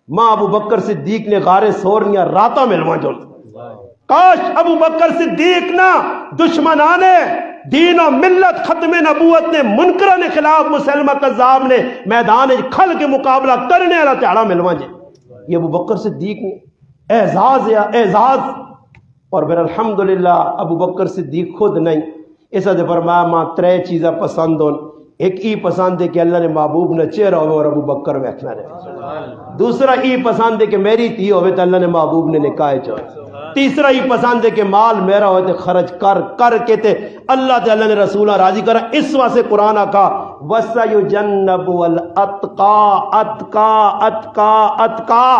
ماں ابو بکر صدیق نے غار سور نیا راتا ملواں جو، کاش ابو بکر صدیق نہ دشمنانے دین و ملت ختم نبوت نے منکرہ نے خلاف مسلمہ قذاب نے میدان کھل کے مقابلہ کرنے والا چاڑا ملواں جے، یہ ابو بکر صدیق نے اعزاز یا اعزاز، اور پھر الحمدللہ ابو بکر صدیق خود نہیں، اس وجہ فرمایا ماں 3 چیزیں پسند ہون، ایک ای پسند ہے کہ اللہ نے محبوب نے چہرہ ہوئے اور ابو بکر ویکھنا رہے، دوسرا ای پسند ہے کہ میری تھی ہوئے تو اللہ نے محبوب نے نکاح چاہے، تیسرا ہی پسند ہے کہ مال میرا ہوئے تے خرچ کر کے تے اللہ تے اللہ نے رسولہ راضی کرا، اس واسطے قرآن کا وَسَيُجَنَّبُ الْأَتْقَى اتقا اتقا اتقا،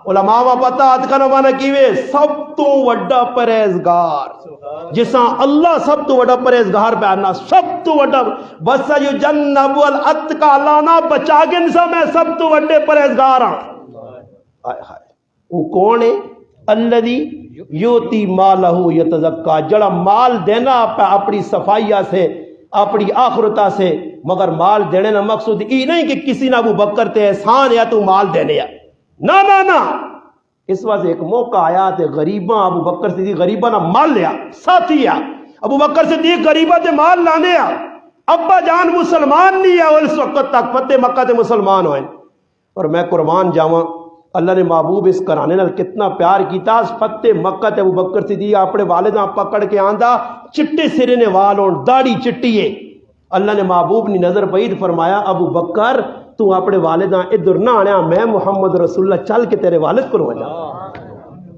علماء وہ پتا اتقا نہ مانا کیوے سب تو وڈا پرہیزگار، جساں اللہ سب تو وڈا پرہیزگار پہ آنا، سب تو وڈا وَسَيُجَنَّبُ الْأَتْقَى، اللہ نہ بچا گے نسا میں سب تو وڈے پرہیزگار ہاں، وہ کون ہے؟ الذی یوتی مالہو یتزکا، جڑا مال دینا اپنی صفائیہ سے اپنی آخرتہ سے، مگر مال دینے نہ مقصود ای نہیں کہ کسی نہ ابو بکر تے احسان یا تو مال دینے یا نہ اس واسطے ایک موقع آیا تے غریباں ابو بکر صدیق غریباں نہ مال لیا ساتھی یا ابو بکر صدیق غریباں تے مال لانے یا ابا جان مسلمان نہیں ہے اور اس وقت تک فتح مکہ تے مسلمان ہوئے. اور میں قربان جاواں اللہ نے محبوب اس کرانے نال کتنا پیار کیتا. فتح مکہ تے ابو بکر صدیق اپنے والداں پکڑ کے آندا چٹے سرے نے وال ہون داڑھی چٹی ہے. اللہ نے محبوب نے نظر پئی فرمایا ابو بکر تو اپنے والداں ادھر نہ آنیا، میں محمد رسول اللہ چل کے تیرے والد کو ہو جا.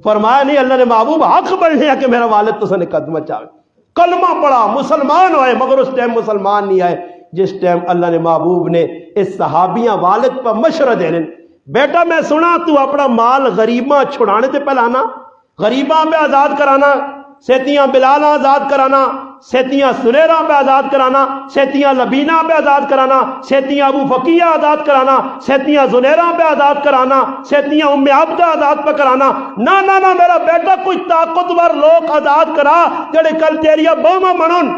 فرمایا نہیں، اللہ نے محبوب حق بنیا کہ میرا والد تو سنے قدمہ چاہے، کلمہ پڑھا مسلمان ہوئے، مگر اس ٹائم مسلمان نہیں آئے جس ٹائم اللہ نے محبوب نے اس صحابیاں والد پر مشورہ دے لیں. بیٹا میں سنا تو اپنا مال غریباں چھڑانے تے پہلانا، غریباں پہ آزاد کرانا، سیتیاں بلال آزاد کرانا، سیتیاں سلیرہ پہ آزاد کرانا، سیتیاں لبینہ پہ آزاد کرانا، سیتیاں ابو فقیہ آزاد کرانا، سیتیاں زنیرہ پہ آزاد کرانا، سیتیاں ام عبدہ آزاد پہ کرانا. نہ میرا بیٹا کوئی طاقتور لوگ آزاد کرا جڑے کل تیریا بہما منن.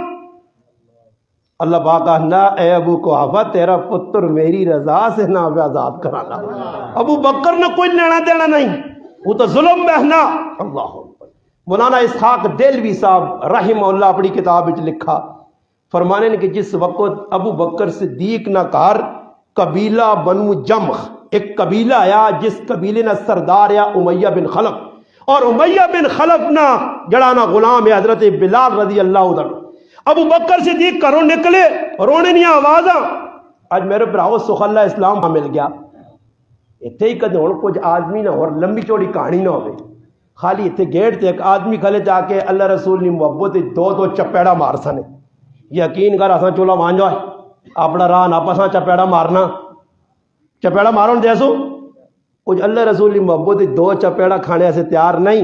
اللہ پاک نہ اے ابو قحافہ تیرا پتر میری رضا سے نہ آزاد کرانا. ابو بکر نے کوئی لینا دینا نہیں، وہ تو ظلم بہنا. اللہ مولانا اسحاق دہلوی صاحب رحمہ اللہ اپنی کتاب وچ لکھا، فرمانے نے کہ جس وقت ابو بکر صدیق نہ کار قبیلہ بنو جمخ، ایک قبیلہ آیا جس قبیلے نہ سردار یا امیہ بن خلف، اور امیہ بن خلف نہ جڑانا غلام ہے حضرت بلال رضی اللہ عنہ. ابو بکر صدیق کروں نکلے رونے نہیں آوازاں. آج میرے براؤ سخلہ اسلام مل گیا اتھے ہی کدے ہوں کچھ آدمی نہ اور لمبی چوڑی کہانی نہ ہوئے، خالی اتھے گیٹ تے ایک آدمی کھلے جا کے اللہ رسول نے محبت دو چپیڑا مار سنے. یقین کر اساں چولا مانجو ہے اپنا راہ نہ پساں چپیڑا مارنا، چپیڑا مارن جیسو کچھ اللہ رسول نے محبت دو چپیڑا کھانے سے تیار نہیں.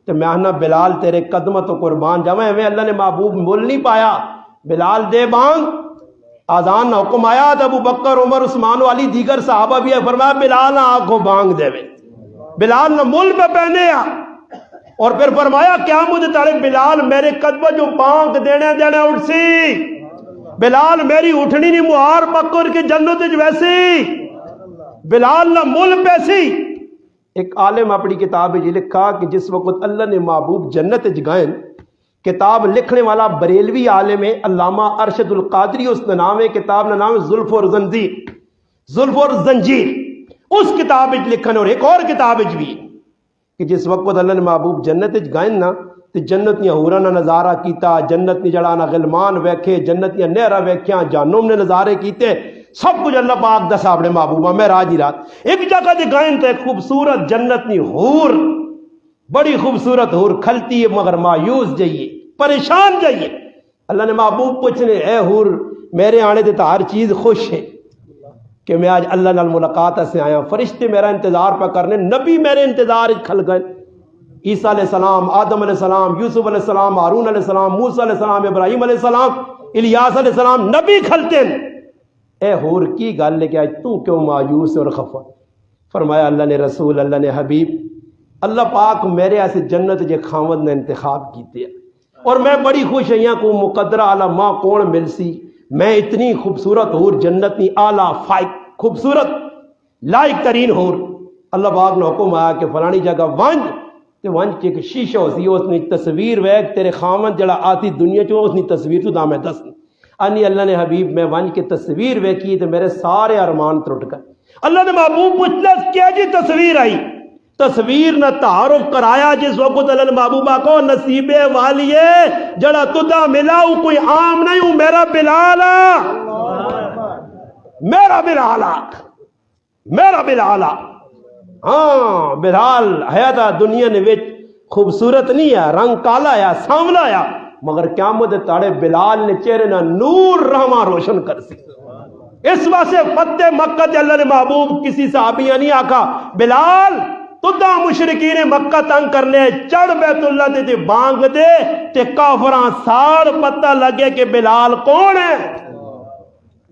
تو میں آنا بلال تیرے قدمہ تو قربان جاواں، میں اللہ نے محبوب مول نہیں پایا. بلال دے بانگ، آذان نہ حکم آیا تو ابو بکر عمر عثمان علی دیگر صحابہ بھی ہے، فرمایا بلال نہ آنکھوں بانگ دے وے، بلال نہ مول پہ پہنے آ. اور پھر فرمایا کیا مجھے تارے بلال میرے قدمہ جو بانگ دینے اٹھ سی، بلال میری اٹھنی نہیں مہار بکر کی جنت ویسی، بلال نہ مول پیسی. ایک عالم اپنی کتاب یہ لکھا کہ جس وقت اللہ نے محبوب جنت جگائیں، کتاب لکھنے والا بریلوی عالم ہے علامہ ارشد القادری، اس کا نام ہے، کتاب کا نام ہے زلف اور زنجیر، زلف اور زنجیر. اس کتاب لکھن اور ایک اور کتاب بھی کہ جس وقت اللہ نے محبوب جنت جگائیں نا تو جنت نے حوراں نہ نظارہ کیتا، جنت نے جڑانا غلمان ویکھے، جنت نے نہرا ویکھیاں، جہنم نے نظارے کیتے، سب کچھ اللہ پاک دسا اپنے محبوبہ میں راج رات. ایک جگہ جگائیں تو ایک خوبصورت جنت نی حور، بڑی خوبصورت حور کھلتی ہے مگر مایوس جائیے، پریشان جائیے. اللہ نے محبوب پوچھنے اے حور میرے آنے تے تو ہر چیز خوش ہے کہ میں آج اللہ نال ملاقات سے آیا، فرشتے میرا انتظار پہ کرنے، نبی میرے انتظار کھل گئے، عیسیٰ علیہ السلام، آدم علیہ السلام، یوسف علیہ السلام، ہارون علیہ السلام، موسیٰ علیہ السلام، ابراہیم علیہ السلام، الیاس علیہ السلام، نبی کھلتے ہیں. اے حور کی گل لے کے آج تو کیوں مایوس اور خفا؟ فرمایا اللہ نے رسول، اللہ نے حبیب، اللہ پاک میرے ایسے جنت جے خاوند نے انتخاب کیتے ہیں اور میں بڑی خوش ہیاں کو مقدرہ اعلیٰ ماں کون مل سی، میں اتنی خوبصورت حور جنت نی اعلیٰ فائق خوبصورت لائق ترین حور. اللہ پاک نے حکم آیا کہ فلانی جگہ ونج، تے ونج کے ایک شیشہ ہو سی، اس نے تصویر ویک تیرے خاوند جڑا آتی دنیا چو اس نے تصویر تو دامے دس انی. اللہ نے حبیب میں ونج کے تصویر ویکھی تو میرے سارے ارمان ترٹ گئے. اللہ نے محبوب پوچھنا کیا جی تصویر آئی؟ تصویر نہ تعارف کرایا جس وقت اللہ نے محبوبہ کو نصیبے والیے جڑا تدا ملا وہ کوئی عام نہیں، ہوں میرا بلال، میرا بلال، میرا بلال. ہاں بلال ہے تھا دنیا نے وچ خوبصورت نہیں ہے، رنگ کالا ہے، سانولا ہے، مگر قیامت تاڑے بلال نے چہرے نہ نور رحمہ روشن کر سی. اس واسطے فتح مکہ تے اللہ نے محبوب کسی صحابیہ نہیں آکھا بلال تدا مشرکین مکہ تنگ کرنے چڑھ بیت اللہ تے بانگ دے تے کافراں سار پتہ لگے کہ بلال کون ہے.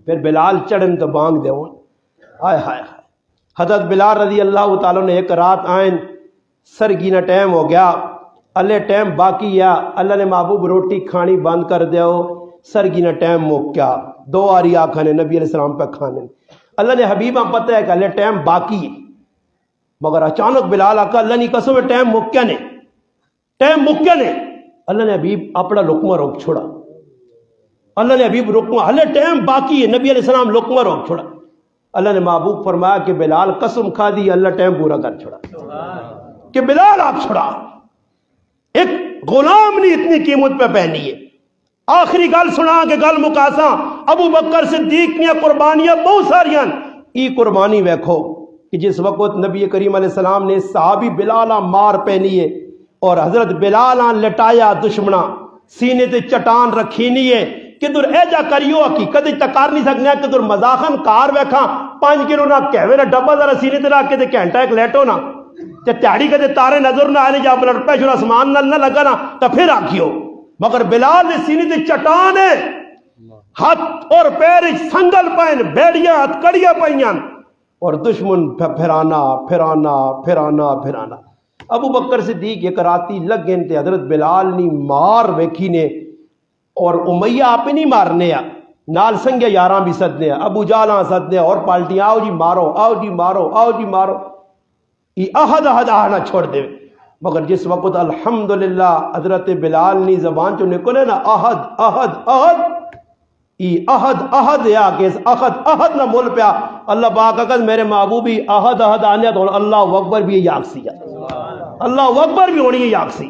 پھر بلال چڑھن تو بانگ دے ہون. ہائے ہائے ہائے. حضرت بلال رضی اللہ تعالیٰ نے ایک رات آئین سرگی نہ ٹائم ہو گیا، اللہ ٹائم باقی ہے، اللہ نے محبوب روٹی کھانی بند کر دیو، سرگی نے ٹائم موک کیا، دو آری آکھانے نبی علیہ السلام پہ کھانے، اللہ نے حبیبہ پتہ ہے کہ اللہ ٹائم باقی ہے، مگر اچانک بلال آقا اللہ نے قسم ہے ٹائم مکیا نے، ٹائم مکیا نے، اللہ نے حبیب اپنا لقمہ روک چھوڑا، اللہ نے حبیب لقمہ، اللہ ٹائم باقی ہے، نبی علیہ السلام لقمہ روک چھوڑا، اللہ نے محبوب فرمایا کہ بلال قسم کھا دی، اللہ ٹائم پورا کر چھوڑا کہ بلال آپ چھوڑا، ایک غلام نے اتنی قیمت پہ پہنی ہے۔ آخری گل سنا کہ گل مکاساں، ابو بکر صدیق نے قربانیاں بہت ساریاں، ای قربانی ویکھو کہ جس وقت نبی کریم علیہ السلام نے صحابی بلالا مار پہنی ہے اور حضرت بلالا لٹایا دشمنا، سینے تے چٹان رکھی نہیں ہے، کدھر ایجا کریو حقیقت تک کر نہیں سکنے، کدھر مزاخن کار ویکھاں 5 کلو نہ کہوے نہ ڈبا ذرا سینے تے رکھ کے تے گھنٹہ ایک لیٹو نا تے تیاری کدے تارے نظر نہ آنے جا بلڈ پریشر آسمان نہ لگا نا تو پھر آکھیو، مگر بلال نے سینے تے چٹان ہے، ہاتھ اور پیر سنگل پائن، بیڑیاں ہاتھ کڑیاں پائیاں اور دشمن پھرانا پھرانا پھرانا پھرانا۔ ابو بکر صدیق ایک راتی لگے تے حضرت بلال نی مار ویکھی نے، اور امیہ آپ نہیں مارنے آ نال سنگے یاراں بھی سدنے، ابو جالاں سدنے اور پالٹیاں، آؤ جی مارو، آؤ جی مارو، آؤ جی مارو، یہ احد احد آنا چھوڑ دے، مگر جس وقت الحمدللہ حضرت بلال نی زبان چو نکلے نا احد احد احد، یہ احد احد یا کہ احد احد نہ مول پیا، اللہ پاک اگر میرے محبوبی احد احد آنے تو اللہ اکبر بھی یاک سی، اللہ اکبر بھی ہونی یاک سی،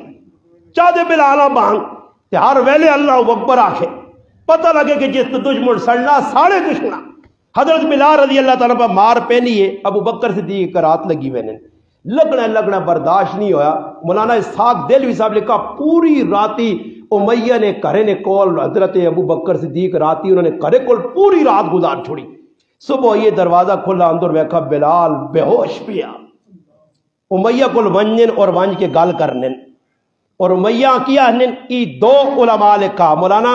چاہ دے بلالا بانگ تے ہر ویلے اللہ اکبر آکھے، پتہ لگے کہ جس دشمن سڑنا ساڑھے دشمنا۔ حضرت بلال رضی اللہ تعالیٰ پر مار پہنی ہے، ابو بکر صدیق رات لگی وینے، لگنا برداشت نہیں ہویا، مولانا اسحاق دہلوی صاحب لکھا پوری راتی امیہ نے کرے نے کول حضرت ابو بکر صدیق راتی انہوں نے کرے کول پوری رات گزار چھوڑی، صبح یہ دروازہ کھلا اندر ویکھا بلال بے ہوش پیا، امیہ کول ونجن اور ونج کے گل کرنن، اور امیہ کیا ہنن ای دو علماء لکھا، مولانا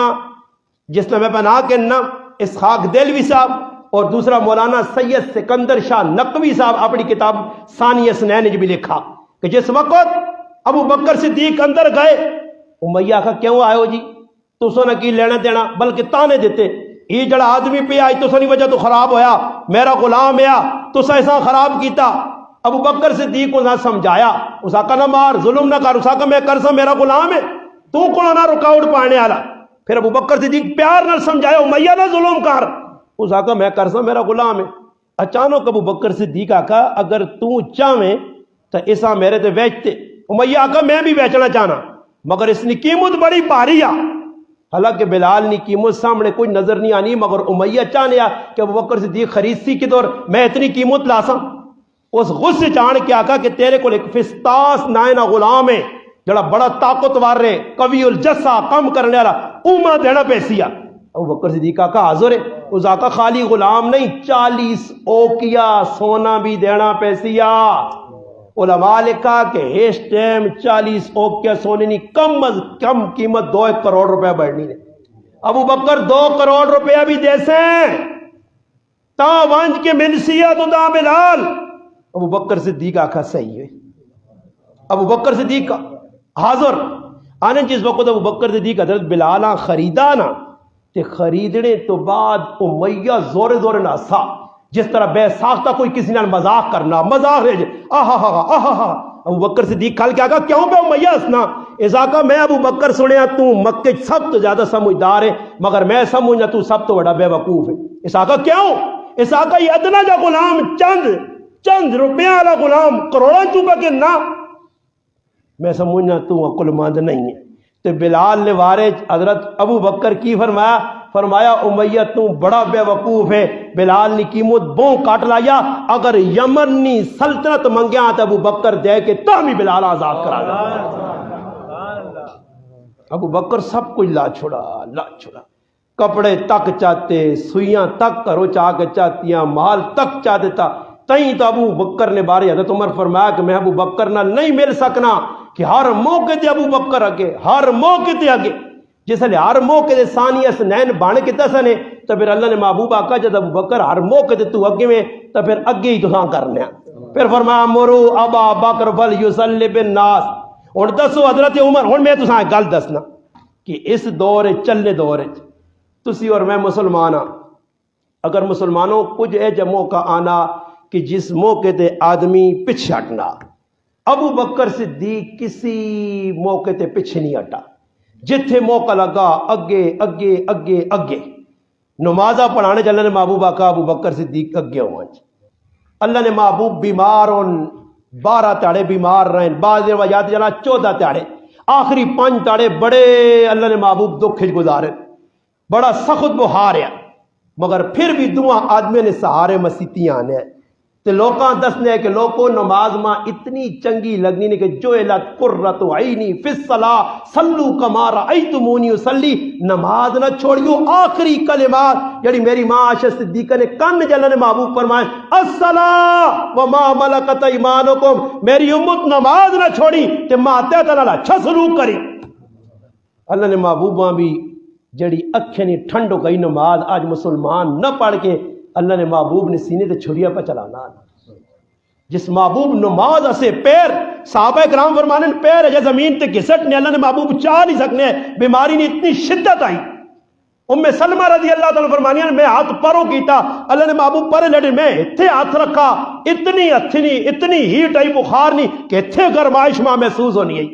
جس نے میں پہنا کے نا اسحاق دہلوی صاحب اور دوسرا مولانا سید سکندر شاہ نقوی صاحب اپنی کتاب ثانی اسنین بھی لکھا کہ جس وقت ابو بکر صدیق اندر گئے، امیہ کہا کیوں آئے ہو جی، تو سو نہ کی لینا دینا، بلکہ تانے دیتے، یہ جڑا آدمی پہ آئی تو سنی وجہ تو خراب ہویا، میرا غلام ہے تو ایسا خراب کیتا۔ ابو بکر صدیق کو نہ سمجھایا، اس آقا نہ مار، ظلم نہ کر، اس آقا میں کرسا میرا غلام ہے، تو کو نہ رکاوٹ پانے والا۔ پھر ابو بکر صدیق پیار نہ سمجھایا، امیہ نہ ظلم کر، اس آقا میں کرسا میرا غلام ہے۔ اچانک ابو بکر صدیق آقا اگر تو چاہیں تو ایسا میرے تے بیچتے، امیہ آقا میں بھی بیچنا چاہنا، مگر اس نے قیمت بڑی بھاری آ، حالانکہ بلال نے قیمت سامنے کوئی نظر نہیں آنی، مگر امیہ چاہنے آ کہ ابو بکر صدیق خرید سی کے دور میں اتنی قیمت لاسا، اس غصے چاند کے آقا کہ تیرے کو ایک فستاس نائنہ غلام ہے جڑا بڑا طاقتور ہے، قوی الجسا، کم کرنے والا، اوما دینا پیسی آ۔ ابو بکر صدیق آقا حاضر ہے، اس آقا خالی غلام نہیں 40 اوکیا سونا بھی دینا پیسی آ۔ علماء لکھا کہ اس ٹائم 40 اوکیا سونے نہیں کم از کم قیمت 2 کروڑ روپے بڑھنی ہے۔ ابو بکر 2 کروڑ روپیہ بھی دے سیں تا ونج کے منسیہ تو دا بلال۔ ابو بکر صدیق آقا صحیح ہے، ابو بکر صدیق حاضر آنے جس وقت ابو بکر صدیق حضرت بلالا خریدا نا تے خریدنے تو بعد امیہ زور زور ناسا، جس طرح بے ساختہ کوئی کسی نے مذاق کرنا، مذاق رہے جے آہا ہا آہا ہا۔ ابو بکر صدیق کھل کیا کہا کیوں پہ امیہ ہسنا، اس آقا میں ابو بکر سنیا تو مکہ سب تو زیادہ سمجھدار ہے، مگر میں سمجھنا تو سب تو بڑا بے وقوف ہے۔ اس آقا کیوں، اس آقا یہ ادنا جا غلام چند روپیہ والا غلام کروڑاں چوبہ کے نہ، میں سمجھنا تو عقل مند نہیں ہے۔ تو بلال نے وارج حضرت ابو بکر کی فرمایا امیہ تو بڑا بے وقوف ہے، بلال نے قیمت بوں کاٹ لایا، اگر یمن نی سلطنت منگیا تو ابو بکر دے کے تاہمی بلال آزاد کرا دیا۔ ابو بکر سب کچھ لا چھوڑا، کپڑے تک چاہتے، سوئیاں تک کرو چاہ کے چاہتیاں، مال تک چاہ دیتا، تئیں تو ابو بکر نے بارے حضرت عمر فرمایا کہ میں ابو بکر نہ نہیں مل سکنا، کہ ہر موقع تے ابو بکر اگے، ہر موقع تے اگے، جس لئے ہر موقع تے ثانی اسنین بانے کے تسنے، تو پھر اللہ نے محبوب آقا جب ابو بکر ہر موقع تے تو اگے میں، تو پھر اگے ہی تو کرنے ہیں۔ پھر فرمایا مرو ابا بکر فلیصلی بالناس، ہن دسو حضرت عمر، ہن میں تساں گل دسنا کہ اس دور چلنے دور تسی اور میں مسلمان ہاں، اگر مسلمانوں کچھ اے جا موقع آنا کہ جس موقع تے آدمی پیچھے ہٹنا، ابو بکر صدیق کسی موقع تے پیچھے نہیں ہٹا، جتھے موقع لگا اگے اگے اگے اگے نمازہ پڑھانے چ اللہ نے محبوب آقا ابو بکر صدیق اگے ہوں۔ اللہ نے محبوب بیمار ہون 12 تاڑے بیمار رہے، بعض روایات جنا 14 تاڑے، آخری 5 تاڑے بڑے اللہ نے محبوب دکھ گزارے، بڑا سخت بہار ہے، مگر پھر بھی دعا آدمی نے سہارے مسیتیاں آنے تے لوکاں دسنے ہے کہ لوگوں نماز ماں اتنی چنگی لگنی نے کہ جو الت قرۃ عینی فی الصلاۃ صلو کما رأیتمونی اصلی، نماز نہ چھوڑیو، آخری کلمات جڑی میری ماں عائشہ صدیقہ نے کان میں اللہ نے محبوب فرمائے الصلاۃ وما ملکت ایمانکم، میری امت نماز نہ چھوڑی تے ماتحت اللہ اچھا سلوک کری۔ اللہ نے محبوباں بھی جڑی اکھیں نہیں ٹھنڈو گئی نماز آج مسلمان نہ پڑھ کے اللہ نے محبوب نے سینے تے چھڑیا پہ چلانا، جس محبوب نماز اسے پیر صحابہ کرام فرمانے پیر ہے زمین تے گھسٹ نے اللہ نے محبوب چاہ نہیں سکنے، بیماری نے اتنی شدت آئی۔ ام سلمہ رضی اللہ تعالیٰ فرمانی میں ہاتھ پرو کیتا، اللہ نے محبوب پرے لڑے، میں اتھے ہاتھ رکھا، اتنی اتنی اتنی ہیٹ آئی، بخار نہیں کہ اتھے گرمائش ماں محسوس ہونی آئی،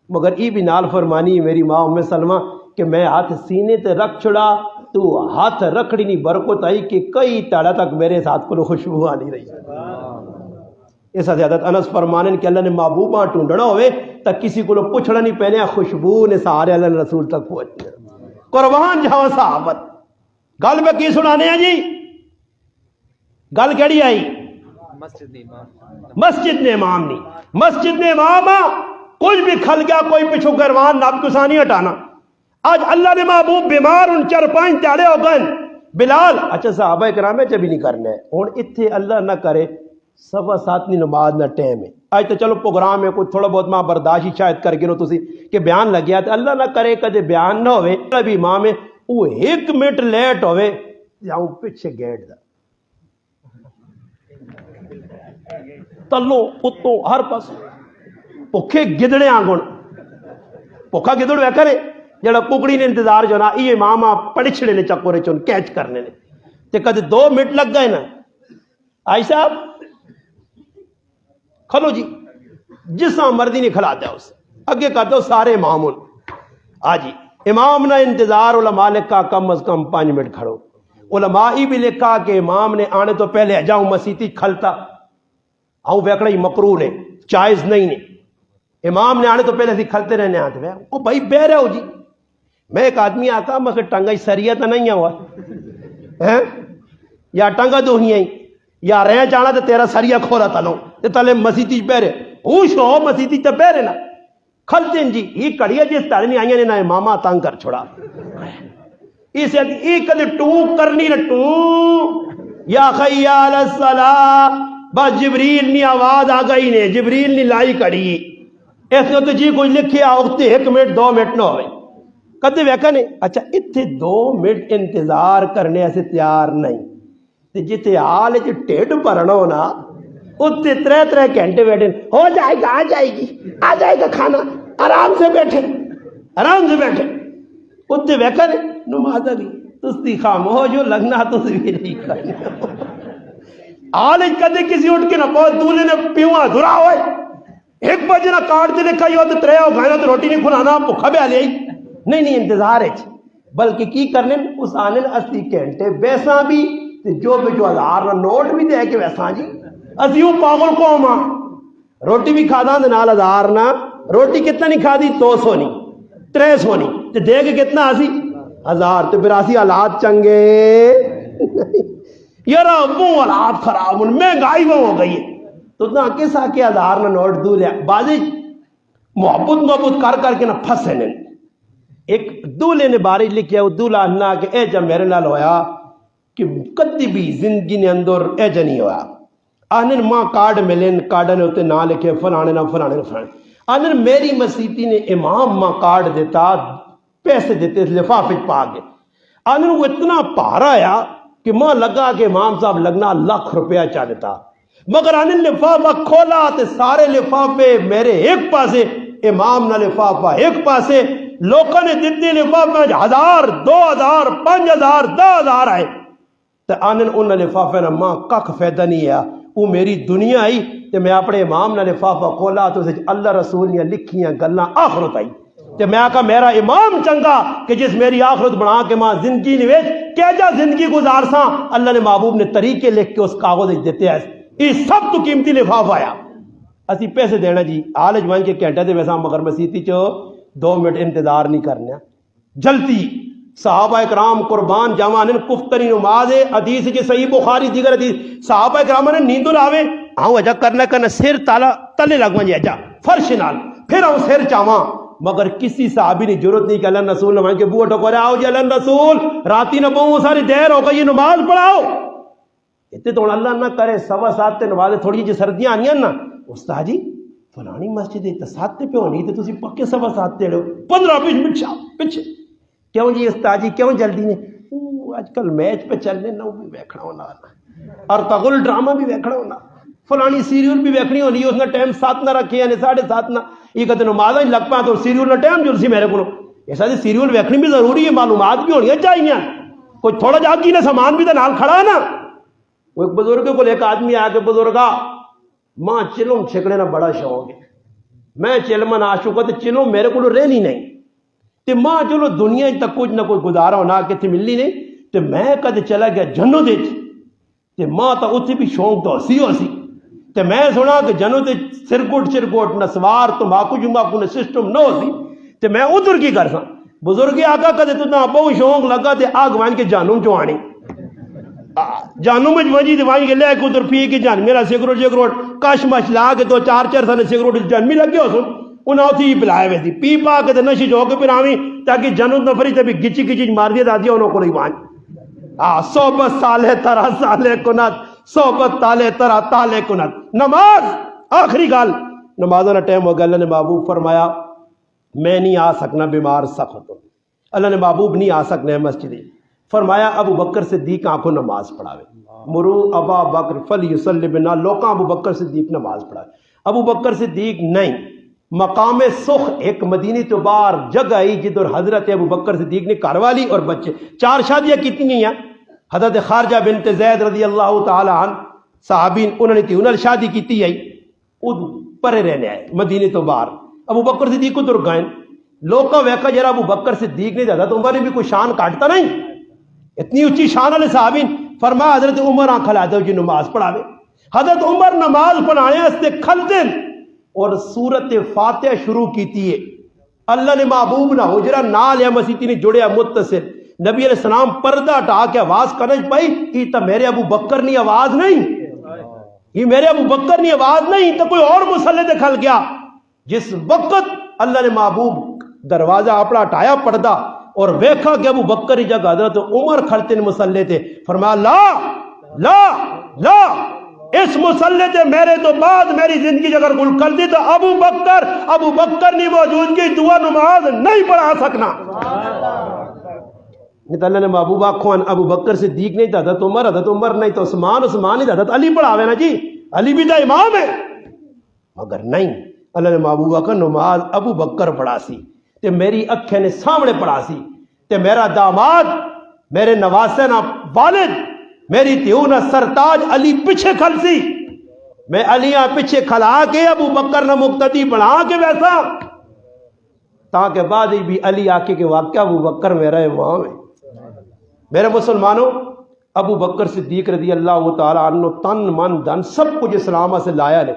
مگر ای بھی نال فرمانی میری ماں ام سلمہ کہ میں ہاتھ سینے تے رکھ چھڑا تو ہاتھ رکھڑی نہیں برکت آئی کہ کئی تاڑا تک میرے ہاتھ کو خوشبو آ نہیں رہی۔ اس حضرت انس فرمانے کہ اللہ نے محبوبہ ٹونڈنا ہوئے تک کسی کو پوچھنا نہیں پہنے، خوشبو نے سارے اللہ نے رسول تک پہنچنا، قربان جاؤ صحابت۔ گل میں کی سنانے ہیں جی، گل کیڑی آئی؟ مسجد نے امام نہیں، مسجد نے امام کچھ بھی کھل گیا، کوئی پچھو گروان ناب کسا نہیں ہٹانا۔ آج اللہ نے محبوب بیمار ان 4-5 تاڑے ہو گئے، بلال اچھا صحابہ کرام بھی نہیں کرنا ہے، ہوں اتنے اللہ نہ کرے 7:15 نماز نہ ٹائم ہے، آج تو چلو پروگرام ہے کوئی تھوڑا بہت ماں برداشت شاید کر گنو تسی کہ بیان لگیا تو اللہ نہ کرے کدے بیان نہ ہوئے بھی امام ہے وہ 1 منٹ لیٹ ہوئے جاؤں پیچھے گیٹ دا تلو اتوں ہر پاس پکھے گدڑے آنگن پکھا گدڑ وے کرے جڑا ککڑی نے انتظار جو نا یہ امام پڑچھڑے نے چکورے چون کیچ کرنے نے تے کدے 2 منٹ لگ گئے نا آئی صاحب کھلو جی جسا مرضی نہیں کھلا دیا اس اگے کر دو سارے امام آجی امام نے انتظار علماء لکھا کم از کم 5 منٹ کھڑو، علماء ہی بھی لکھا کہ امام نے آنے تو پہلے جاؤں مسیتی کھلتا آؤں ویکڑا ہی مکروہ نے جائز نہیں نے، امام نے آنے تو پہلے کھلتے رہنے آتے ہیں وہ بھائی بہ رہے ہو جی، میں ایک آدمی آتا مگر ٹنگا سریہ تو نہیں ہوا یا ٹنگا دو ہی یا رہ جانا تو تیرا سریہ کھولا تلو تے تلے مسیتی بہ رہے ہوش ہو مسیتی تے بہ رہے نا کھلتے ہیں جی یہ کڑیا جس تارے نہیں آئیے نے نا امامہ تانگ کر چھوڑا اس ایک کدے ٹو کرنی نا ٹو یا خیال الصلاة بس جبریل نی آواز آ گئی نے جبریل نی لائی کڑی اس نے تو جی کوئی لکھے آوکتے 1 منٹ 2 منٹ نہ ہوئے کدے ویکا نے اچھا اتھے 2 منٹ انتظار کرنے ایسے تیار نہیں تے جتے حال ہے جو ٹیڈ پرنا ہونا اتنے 3 گھنٹے بیٹھے ہو جائے گا آ جائے گا کھانا آرام سے بیٹھے اتنے ویکا نے نمازہ بھی تستی خاموش جو لگنا تصویر ہی کرنا آل کدے کسی اٹھ کے نہ بہت دولے نے پیواں دھرا ہوئے 1 بجے نہ کارڈ دے لکھا یہ تو 3 ہو گئے تو روٹی نہیں کھلانا بھوکا بھی آ لیا نہیں انتظار ہے بلکہ کی کرنے اس آنے 80 گھنٹے بیساں بھی جو 1000 نہ نوٹ بھی دے کے ویساں جی اسیوں پاگل کو ماں روٹی بھی کھا دے نال 1000 نہ روٹی کتنا نہیں کھا دی 200 نہیں 300 نہیں تے دے کے کتنا اسی 1000 تو پھر اسی حالات چنگے یار وہ حالات خراب مہنگائی وہ ہو گئی ہے تو نہ کس آ کے 1000 نہ نوٹ دو لیا بازی محبت کر کے نہ پھنسے نے ایک دولے نے بارش لکھیا وہ دولہ نہ کہ اے جب میرے نال ہویا کہ کدی بھی زندگی نے اندر اے جا نہیں ہویا آنن ماں کارڈ ملین کارڈ نے ہوتے نہ لکھے فلانے نہ فلانے آنن میری مسیتی نے امام ماں کارڈ دیتا پیسے دیتے لفافے پا گئے آنن وہ اتنا پارا آیا کہ ماں لگا کہ امام صاحب لگنا 1 لاکھ روپیہ چاہ دیتا مگر آنن لفافہ کھولا تے سارے لفافے میرے ایک پاسے امام نہ لفافہ ایک پاسے لوکاں نے دتی لفافہ 1000 2000 5000 10000 آئے تے آنن ان لفافے نہ ماں کک فائدہ نہیں ہے وہ میری دنیا آئی تے میں اپنے امام نہ لفافہ کھولا تو اللہ رسول نے لکھیاں گلاں آخرت آئی تے میں آکا میرا امام چنگا کہ جس میری آخرت بنا کے ماں زندگی نویچ کیجا زندگی گزارساں اللہ نے محبوب نے طریقے لکھ کے اس کاغذ دیتے ہیں یہ سب تو قیمتی لفافہ آیا اسی پیسے دینا جی آلج وائن کے گھنٹے دے ویسا مگر مسیتی چو 2 منٹ انتظار نہیں کرنا جلتی صحابہ اکرام قربان جوان کفتری نماز حدیث جی صحیح بخاری دیگر حدیث صحابہ اکرام نے نیند لاوے آؤں اجا کرنا سر تالا تلے لگواں جی اجا فرش نال پھر آؤں سر چاواں مگر کسی صحابی نے ضرورت نہیں کہ اللہ رسول نے کہ بوٹو کرے آؤ جی اللہ رسول راتی نہ بہت ساری دیر ہو گئی یہ نماز پڑھاؤ اتنے تو اللہ نہ کرے 7:15 نماز تھوڑی جی سردیاں آنی نا استاد جی فلانی مسجد ہے 7 پہ ہونی تو تسی پکے 7:15 لو 15-20 منٹ پیچھے کیوں جی استاد جی کیوں جلدی نے آج کل میچ پہ چلنے نہ بھی ویکھنا ہونا اور تغل ڈرامہ بھی ویکھنا ہونا فلانی سیریل بھی ویکھنی ہونی اس نے ٹائم 7 نہ رکھے یعنی 7:30 نہ یہ کہتے نماز نہیں لگ پا تو سیریل نہ ٹائم جو سی میرے کو ایسا جی سیریل ویکھنی بھی ضروری ہے معلومات بھی ہونی چاہیے کوئی تھوڑا جا کی نے سامان بھی تو نال کھڑا ہے نا وہ ایک بزرگ کو ایک آدمی آ کے بزرگا ماں چلم چھکنے نا بڑا شوق ہے میں چلمن آشوکا تو چلو میرے کو رہنی نہیں تے ماں چلو دنیا تک کچھ نہ کوئی گزارا ہونا کہ ملنی نہیں تے میں کدے چلا گیا جنو دے تے ماں تا اتھے بھی شوق تو ہسی تے میں سنا کہ جنو تے سرکوٹ نہ سوار تمباکو جماکو نہ سسٹم نہ ہوسی تے میں ادھر کی کر سا بزرگی آقا کدے تو نہ بہت شوق لگا تے آگ وائن کے جانوں چوانی جانوں میں وجی تے وائن کے لے کے ادھر پی کے جان میرا سگروٹ کش مش لا کے 2-4 سال سگروٹ جنمی لگے ہو سن انہاں اتھی ہی پلائے ہوئے تھی پی پا کے تے نشی جو کے پھراویں تاکہ جنت نفری تے بھی گچی مار دیا دادی انہوں کو ریوان صحبت سالے ترہ سالے کنت صحبت تالے ترہ تالے کنت نماز آخری گال نمازوں نے ٹائم ہو گیا اللہ نے محبوب فرمایا میں نہیں آ سکنا بیمار سخت اللہ نے محبوب نہیں آ سکنا ہے مسجد فرمایا ابو بکر صدیق آنکھوں نماز پڑھاوے مرو ابا بکر فلیصلی بنا لوکاں ابو بکر صدیق نماز پڑھاوے ابو بکر صدیق نہیں مقام سخ ایک مدینی تو بار جگہ آئی جدھر حضرت ابو بکر صدیق نے کاروالی اور بچے 4 شادیاں کتنی ہیں حضرت خارجہ بنت زید رضی اللہ تعالی عنہ صحابین انہوں نے تھی شادی کیتی آئی ادھر پرے رہنے آئے مدینی تو بار ابو بکر صدیق کو در گئے لوکا ویکا جرا ابو بکر صدیق نے زیادہ عمر نے بھی کوئی شان کاٹتا نہیں اتنی اونچی شان والے صحابین فرمایا حضرت عمر آنکھ لاتے ہو جی نماز پڑھاوے حضرت عمر نماز پڑھانے استے کھلتے اور سورت فاتحہ شروع کیتی ہے اللہ نے محبوب نہ حجرہ نال یا مسیتی نے جڑے متصل نبی علیہ السلام پردہ ہٹا کے آواز کرنے پائی یہ تو میرے ابو بکر نہیں آواز نہیں یہ میرے ابو بکر نہیں آواز نہیں تو کوئی اور مسلح دے کھل گیا جس وقت اللہ نے محبوب دروازہ اپنا ہٹایا پردہ اور ویکھا کہ ابو بکر ہی جگہ حضرت عمر کھڑتے نے مسلح تھے فرمایا لا اس مسلح تے میرے تو بعد میری زندگی اگر گل کر دی تو ابو بکر نہیں موجود کی دعا نماز نہیں پڑھا سکنا نہیں تو اللہ نے محبوب آخوان ابو بکر صدیق نہیں تھا حضرت عمر نہیں تو عثمان نہیں تھا حضرت علی پڑھاوے نا جی علی بھی تو امام ہے مگر نہیں اللہ نے محبوبہ کا نماز ابو بکر پڑھا سی تے میری اکھیں نے سامنے پڑھا سی تے میرا داماد میرے نواسے نا والد میری تیو نا سرتاج علی پیچھے کھل سی میں علیاں پیچھے کھلا کے ابو بکر نہ مقتدی بنا کے ویسا تاکہ بعد بھی علی آکے کہ واقعہ ابو بکر میرا امام ہے میرے مسلمانوں ابو بکر صدیق رضی اللہ تعالیٰ عنہ تن من دن سب کچھ اسلام سے لایا لے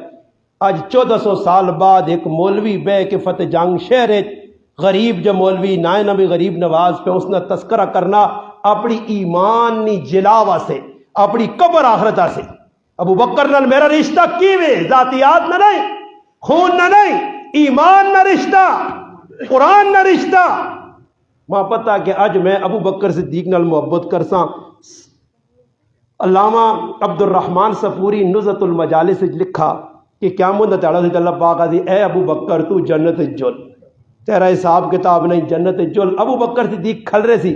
آج 1400 سال بعد ایک مولوی بے کے فتح جنگ شہر غریب جو مولوی نائے نبی غریب نواز پہ اس نے تذکرہ کرنا اپنی ایمان نی جلاوہ سے اپنی قبر آخرتہ سے ابو بکر نال میرا رشتہ کیوے ذاتیات نہ نہیں خون نہ نہیں ایمان نہ رشتہ قرآن نہ رشتہ ماں پتہ کہ آج میں ابو بکر صدیق نال محبت کرساں علامہ عبد الرحمن صفوری نزہت المجالس لکھا کہ قیامت تعالیٰ سے اللہ پاک آدھی اے ابو بکر تو جنت جل تیرا حساب کتاب نہیں جنت جل ابو بکر صدیق کھل رہے سی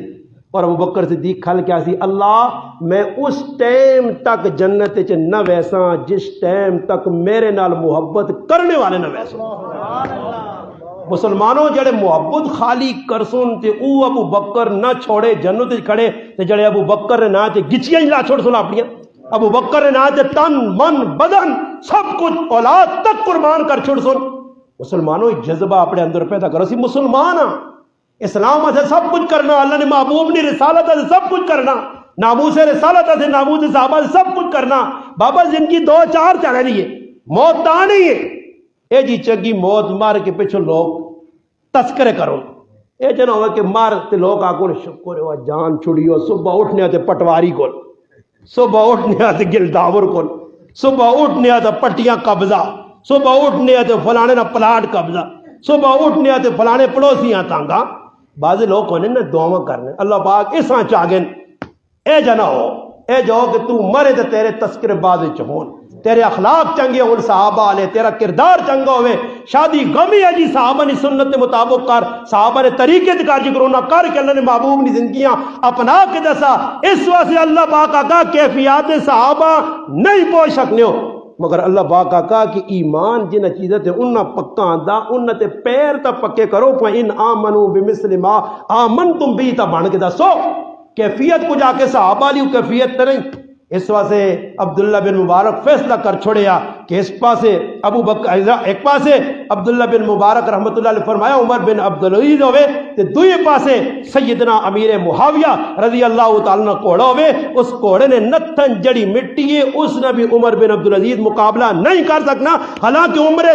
اور ابو بکر صدیق کھل کیا سی اللہ میں اس ٹائم تک جنت چ نہ ویساں جس ٹائم تک میرے نال محبت کرنے والے نہ ویساں مسلمانوں جڑے محبت خالی کرسن تے او ابو بکر نہ چھوڑے جنت کھڑے تے جڑے ابو بکر نے نہ تے گچیاں لا چھوڑ سن اپنی ابو بکر نے نہ تے تن من بدن سب کچھ اولاد تک قربان کر چھوڑ سن مسلمانوں جذبہ اپنے اندر پیدا کرو سی مسلمان ہاں اسلام سے سب کچھ کرنا اللہ نے محبوب نے رسالت سے سب کچھ کرنا ناموس رسالت سے ناموس صحابہ سے سب کچھ کرنا بابا زندگی دو چار چاہ رہی ہے موت تا نہیں ہے اے جی چنگی موت مار کے پیچھے لوگ تذکرے کرو اے جنہ ہوئے کہ مار تے لوگ آگو شکر ہوا جان چھڑی ہو صبح اٹھنے تے پٹواری کول صبح اٹھنے تے گلداور کول صبح اٹھنے تے پٹیاں قبضہ صبح اٹھنے تے فلانے نہ پلاٹ قبضہ صبح اٹھنے تے فلانے پڑوسیاں تانگا بعض لوگ کونے نہ دعا کرنے اللہ پاک اساں چاگن اے جنہ ہو اے جو کہ تو مرے تے تیرے تذکرے بازے چہون تیرے اخلاق چنگے ہون صحابہ علیہ تیرا کردار چنگا ہوئے شادی غمی ہے جی صحابہ نے سنت کے مطابق کر صحابہ نے طریقے دکھا جی کرونا کر کے اللہ نے محبوب نے زندگیاں اپنا کے دسا اس واسطے اللہ پاک آقا کیفیات صحابہ نہیں پہنچ سکنے ہو مگر اللہ پاک آقا کہ ایمان جن چیزیں تھے انہاں پکا آندہ انہاں تے پیر تا پکے کرو فَإِنْ آمَنُوا بِمِثْلِ مَا آمَنْتُمْ بِهِ تا بان کے دسو کیفیت کو جا کے صحابہ لیو کیفیت نہیں اس واسطے عبداللہ بن مبارک فیصلہ کر چھوڑیا کہ اس پاسے ابو بکر ایک پاسے عبداللہ بن مبارک رحمت اللہ علیہ فرمایا عمر بن عبدالعزیز ہوئے تے دوئے پاسے سیدنا امیر معاویہ رضی اللہ تعالیٰ نے کوڑا ہوئے اس کوڑے نے نتن جڑی مٹی ہے اس نے بھی عمر بن عبدالعزیز مقابلہ نہیں کر سکنا حالانکہ عمر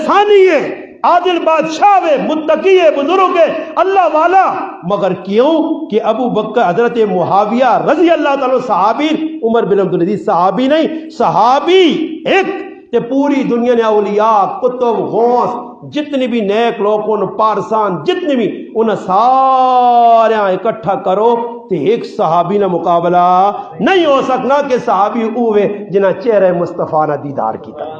ثانی ہے عادل بادشاہ ہے متقی ہے بزرگ ہے اللہ والا مگر کیوں کہ ابو بکر حضرت معاویہ رضی اللہ تعالیٰ صحابی عمر بن عبدالعزیز صحابی نہیں صحابی ایک تے پوری دنیا نے اولیاء کتب غوث جتنی بھی نیک لوگوں پارسان جتنی بھی انہیں سارے اکٹھا کرو تے ایک صحابی نہ مقابلہ نہیں ہو سکنا کہ صحابی اوے جنہ چہرہ مصطفیٰ نہ دیدار کیتا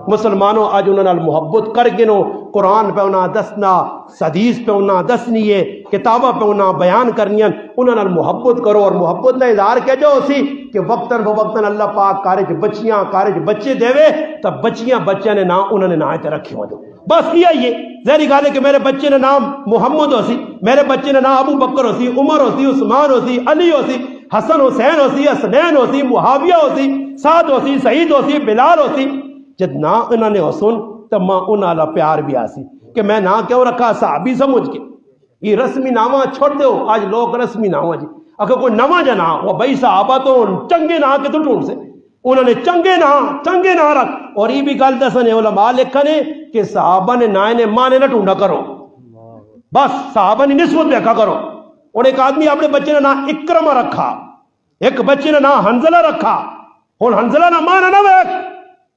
مسلمانوں آج انہوں نے محبت کر گنو قرآن پہ انہاں دسنا حدیث پہ انہاں دسنی ہے کتابہ پہ انہاں بیان کرنی ہیں انہوں نے محبت کرو اور محبت نے اظہار کیا جو اسی کہ وقتاً فوقتاً اللہ پاک کارج بچیاں کارج بچے دے وے تب بچیاں بچے نے نام انہوں نے نام تے رکھی ہو دو بس یہ ظاہری گال ہے کہ میرے بچے نے نام محمد ہو سی میرے بچے نے نام ابو بکر ہو سی عمر ہو سی عثمان ہو سی علی ہو سی حسن حسین ہو سی حسنین ہو سی معاویہ ہو سی سعد ہو سی سعید ہو سی بلال ہو سی جد نہ انہوں نے حسن تب ماں انہوں نے پیار بھی آسی کہ میں نہ کیوں رکھا صحابی سمجھ کے یہ رسمی نامہ چھوڑ دے ہو آج لوگ رسمی نامہ جی اگر کوئی نامہ جنا وہ بھائی صحابہ تو چنگے نہ کے تو ٹھونڈ سے انہوں نے چنگے نہ رکھ اور یہ بھی گل دسنے علماء لکھنے کہ صحابہ نے نائے ماں نے نہ ٹھونڈا کرو بس صحابہ نے نسبت دیکھا کرو اور ایک آدمی اپنے بچے نے نام اکرمہ رکھا ایک بچے نے نام حنزلہ رکھا اور حنزلہ نہ مانا نہ ویک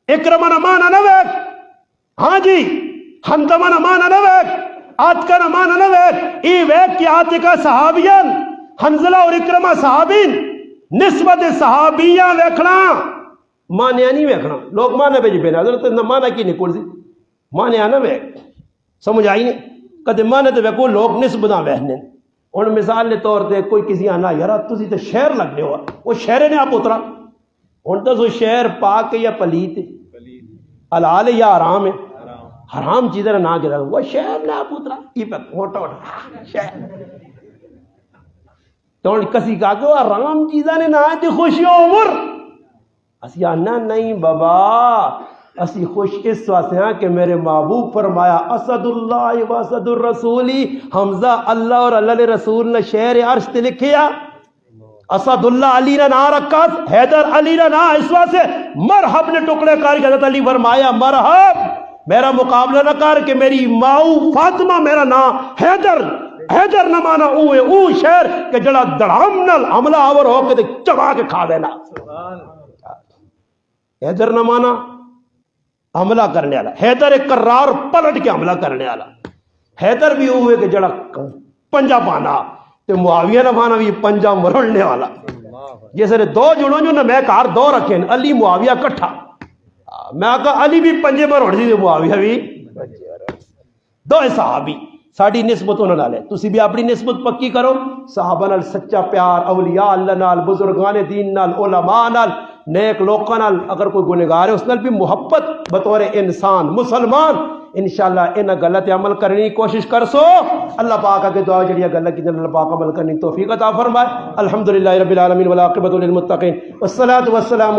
اکرمہ نہ مانا نہ ویک ہاں جی حنزمہ نہ مانا نہ ویک آتکا نہ مانا نہ ویک ای ویک کی آتکا صحابیان حنزلہ اور اکرمہ صحابین نسبت صحابیان ویکھنا مانیا نہیں ویکھنا لوگ مانا بیجی بینا حضرت نہ مانا کی نکل سی مانیا نہ ویک سمجھ آئی نہیں کہتے مانا تو ویکو لوگ نسبتاں ویکھنے اور مثال لے طور تے کوئی کسی آنا یارا تسی تے شہر لگنے ہوا وہ شہرے نے آپ اترا ہوں تو سو شہر پاک یا پلیت حلال یا حرام ہے حرام چیزیں نہ گرا وہ شہر نہ پوترا یہ پہ ہوٹا ہوٹا شہر تو کسی کہا کہ وہ حرام چیزیں نے نہ تے خوشی عمر اسی آنا نہیں بابا اسی خوش اس واسطے ہیں کہ میرے محبوب فرمایا اسد اللہ و اسد الرسولی حمزہ اللہ اور اللہ رسول نے شہر عرش تے لکھیا اسد اللہ علی نے نہ رکھا حیدر علی نے نہ اس واسطے مرحب نے ٹکڑے کر کے حضرت علی فرمایا مرحب میرا مقابلہ نہ کر کہ میری ماؤ فاطمہ میرا نام حیدر نہ مانا او شہر کہ جڑا دڑام نال حملہ آور ہو کے چبا کے کھا دینا حیدر نہ مانا حملہ کرنے والا حیدر ایک کرار پلٹ کے حملہ کرنے والا حیدر بھی ہوئے کہ جڑا پنجا پانا تو معاویہ نہ مانا بھی پنجا مرڑنے والا جیسے دو جڑوں جو نہ میں کار دو رکھیں علی معاویہ کٹھا میں کہا علی بھی پنجے مرڑ دی معاویہ بھی دو صحابی ساڑی نسبت انہوں نے لے تسی بھی اپنی نسبت پکی کرو صحابہ نال سچا پیار اولیاء اللہ نال بزرگان دین نال علماء نال نیک لوکاں نال اگر کوئی گنہگار ہے اس نال بھی محبت بطور انسان مسلمان انشاءاللہ انہاں گلاں تے عمل کرنے کی کوشش کرسو اللہ پاک اگے دعا جڑی گلاں کی اللہ پاک عمل کرنے کی توفیق عطا فرمائے الحمدللہ رب العالمین والعاقبۃ للمتقین والصلاۃ والسلام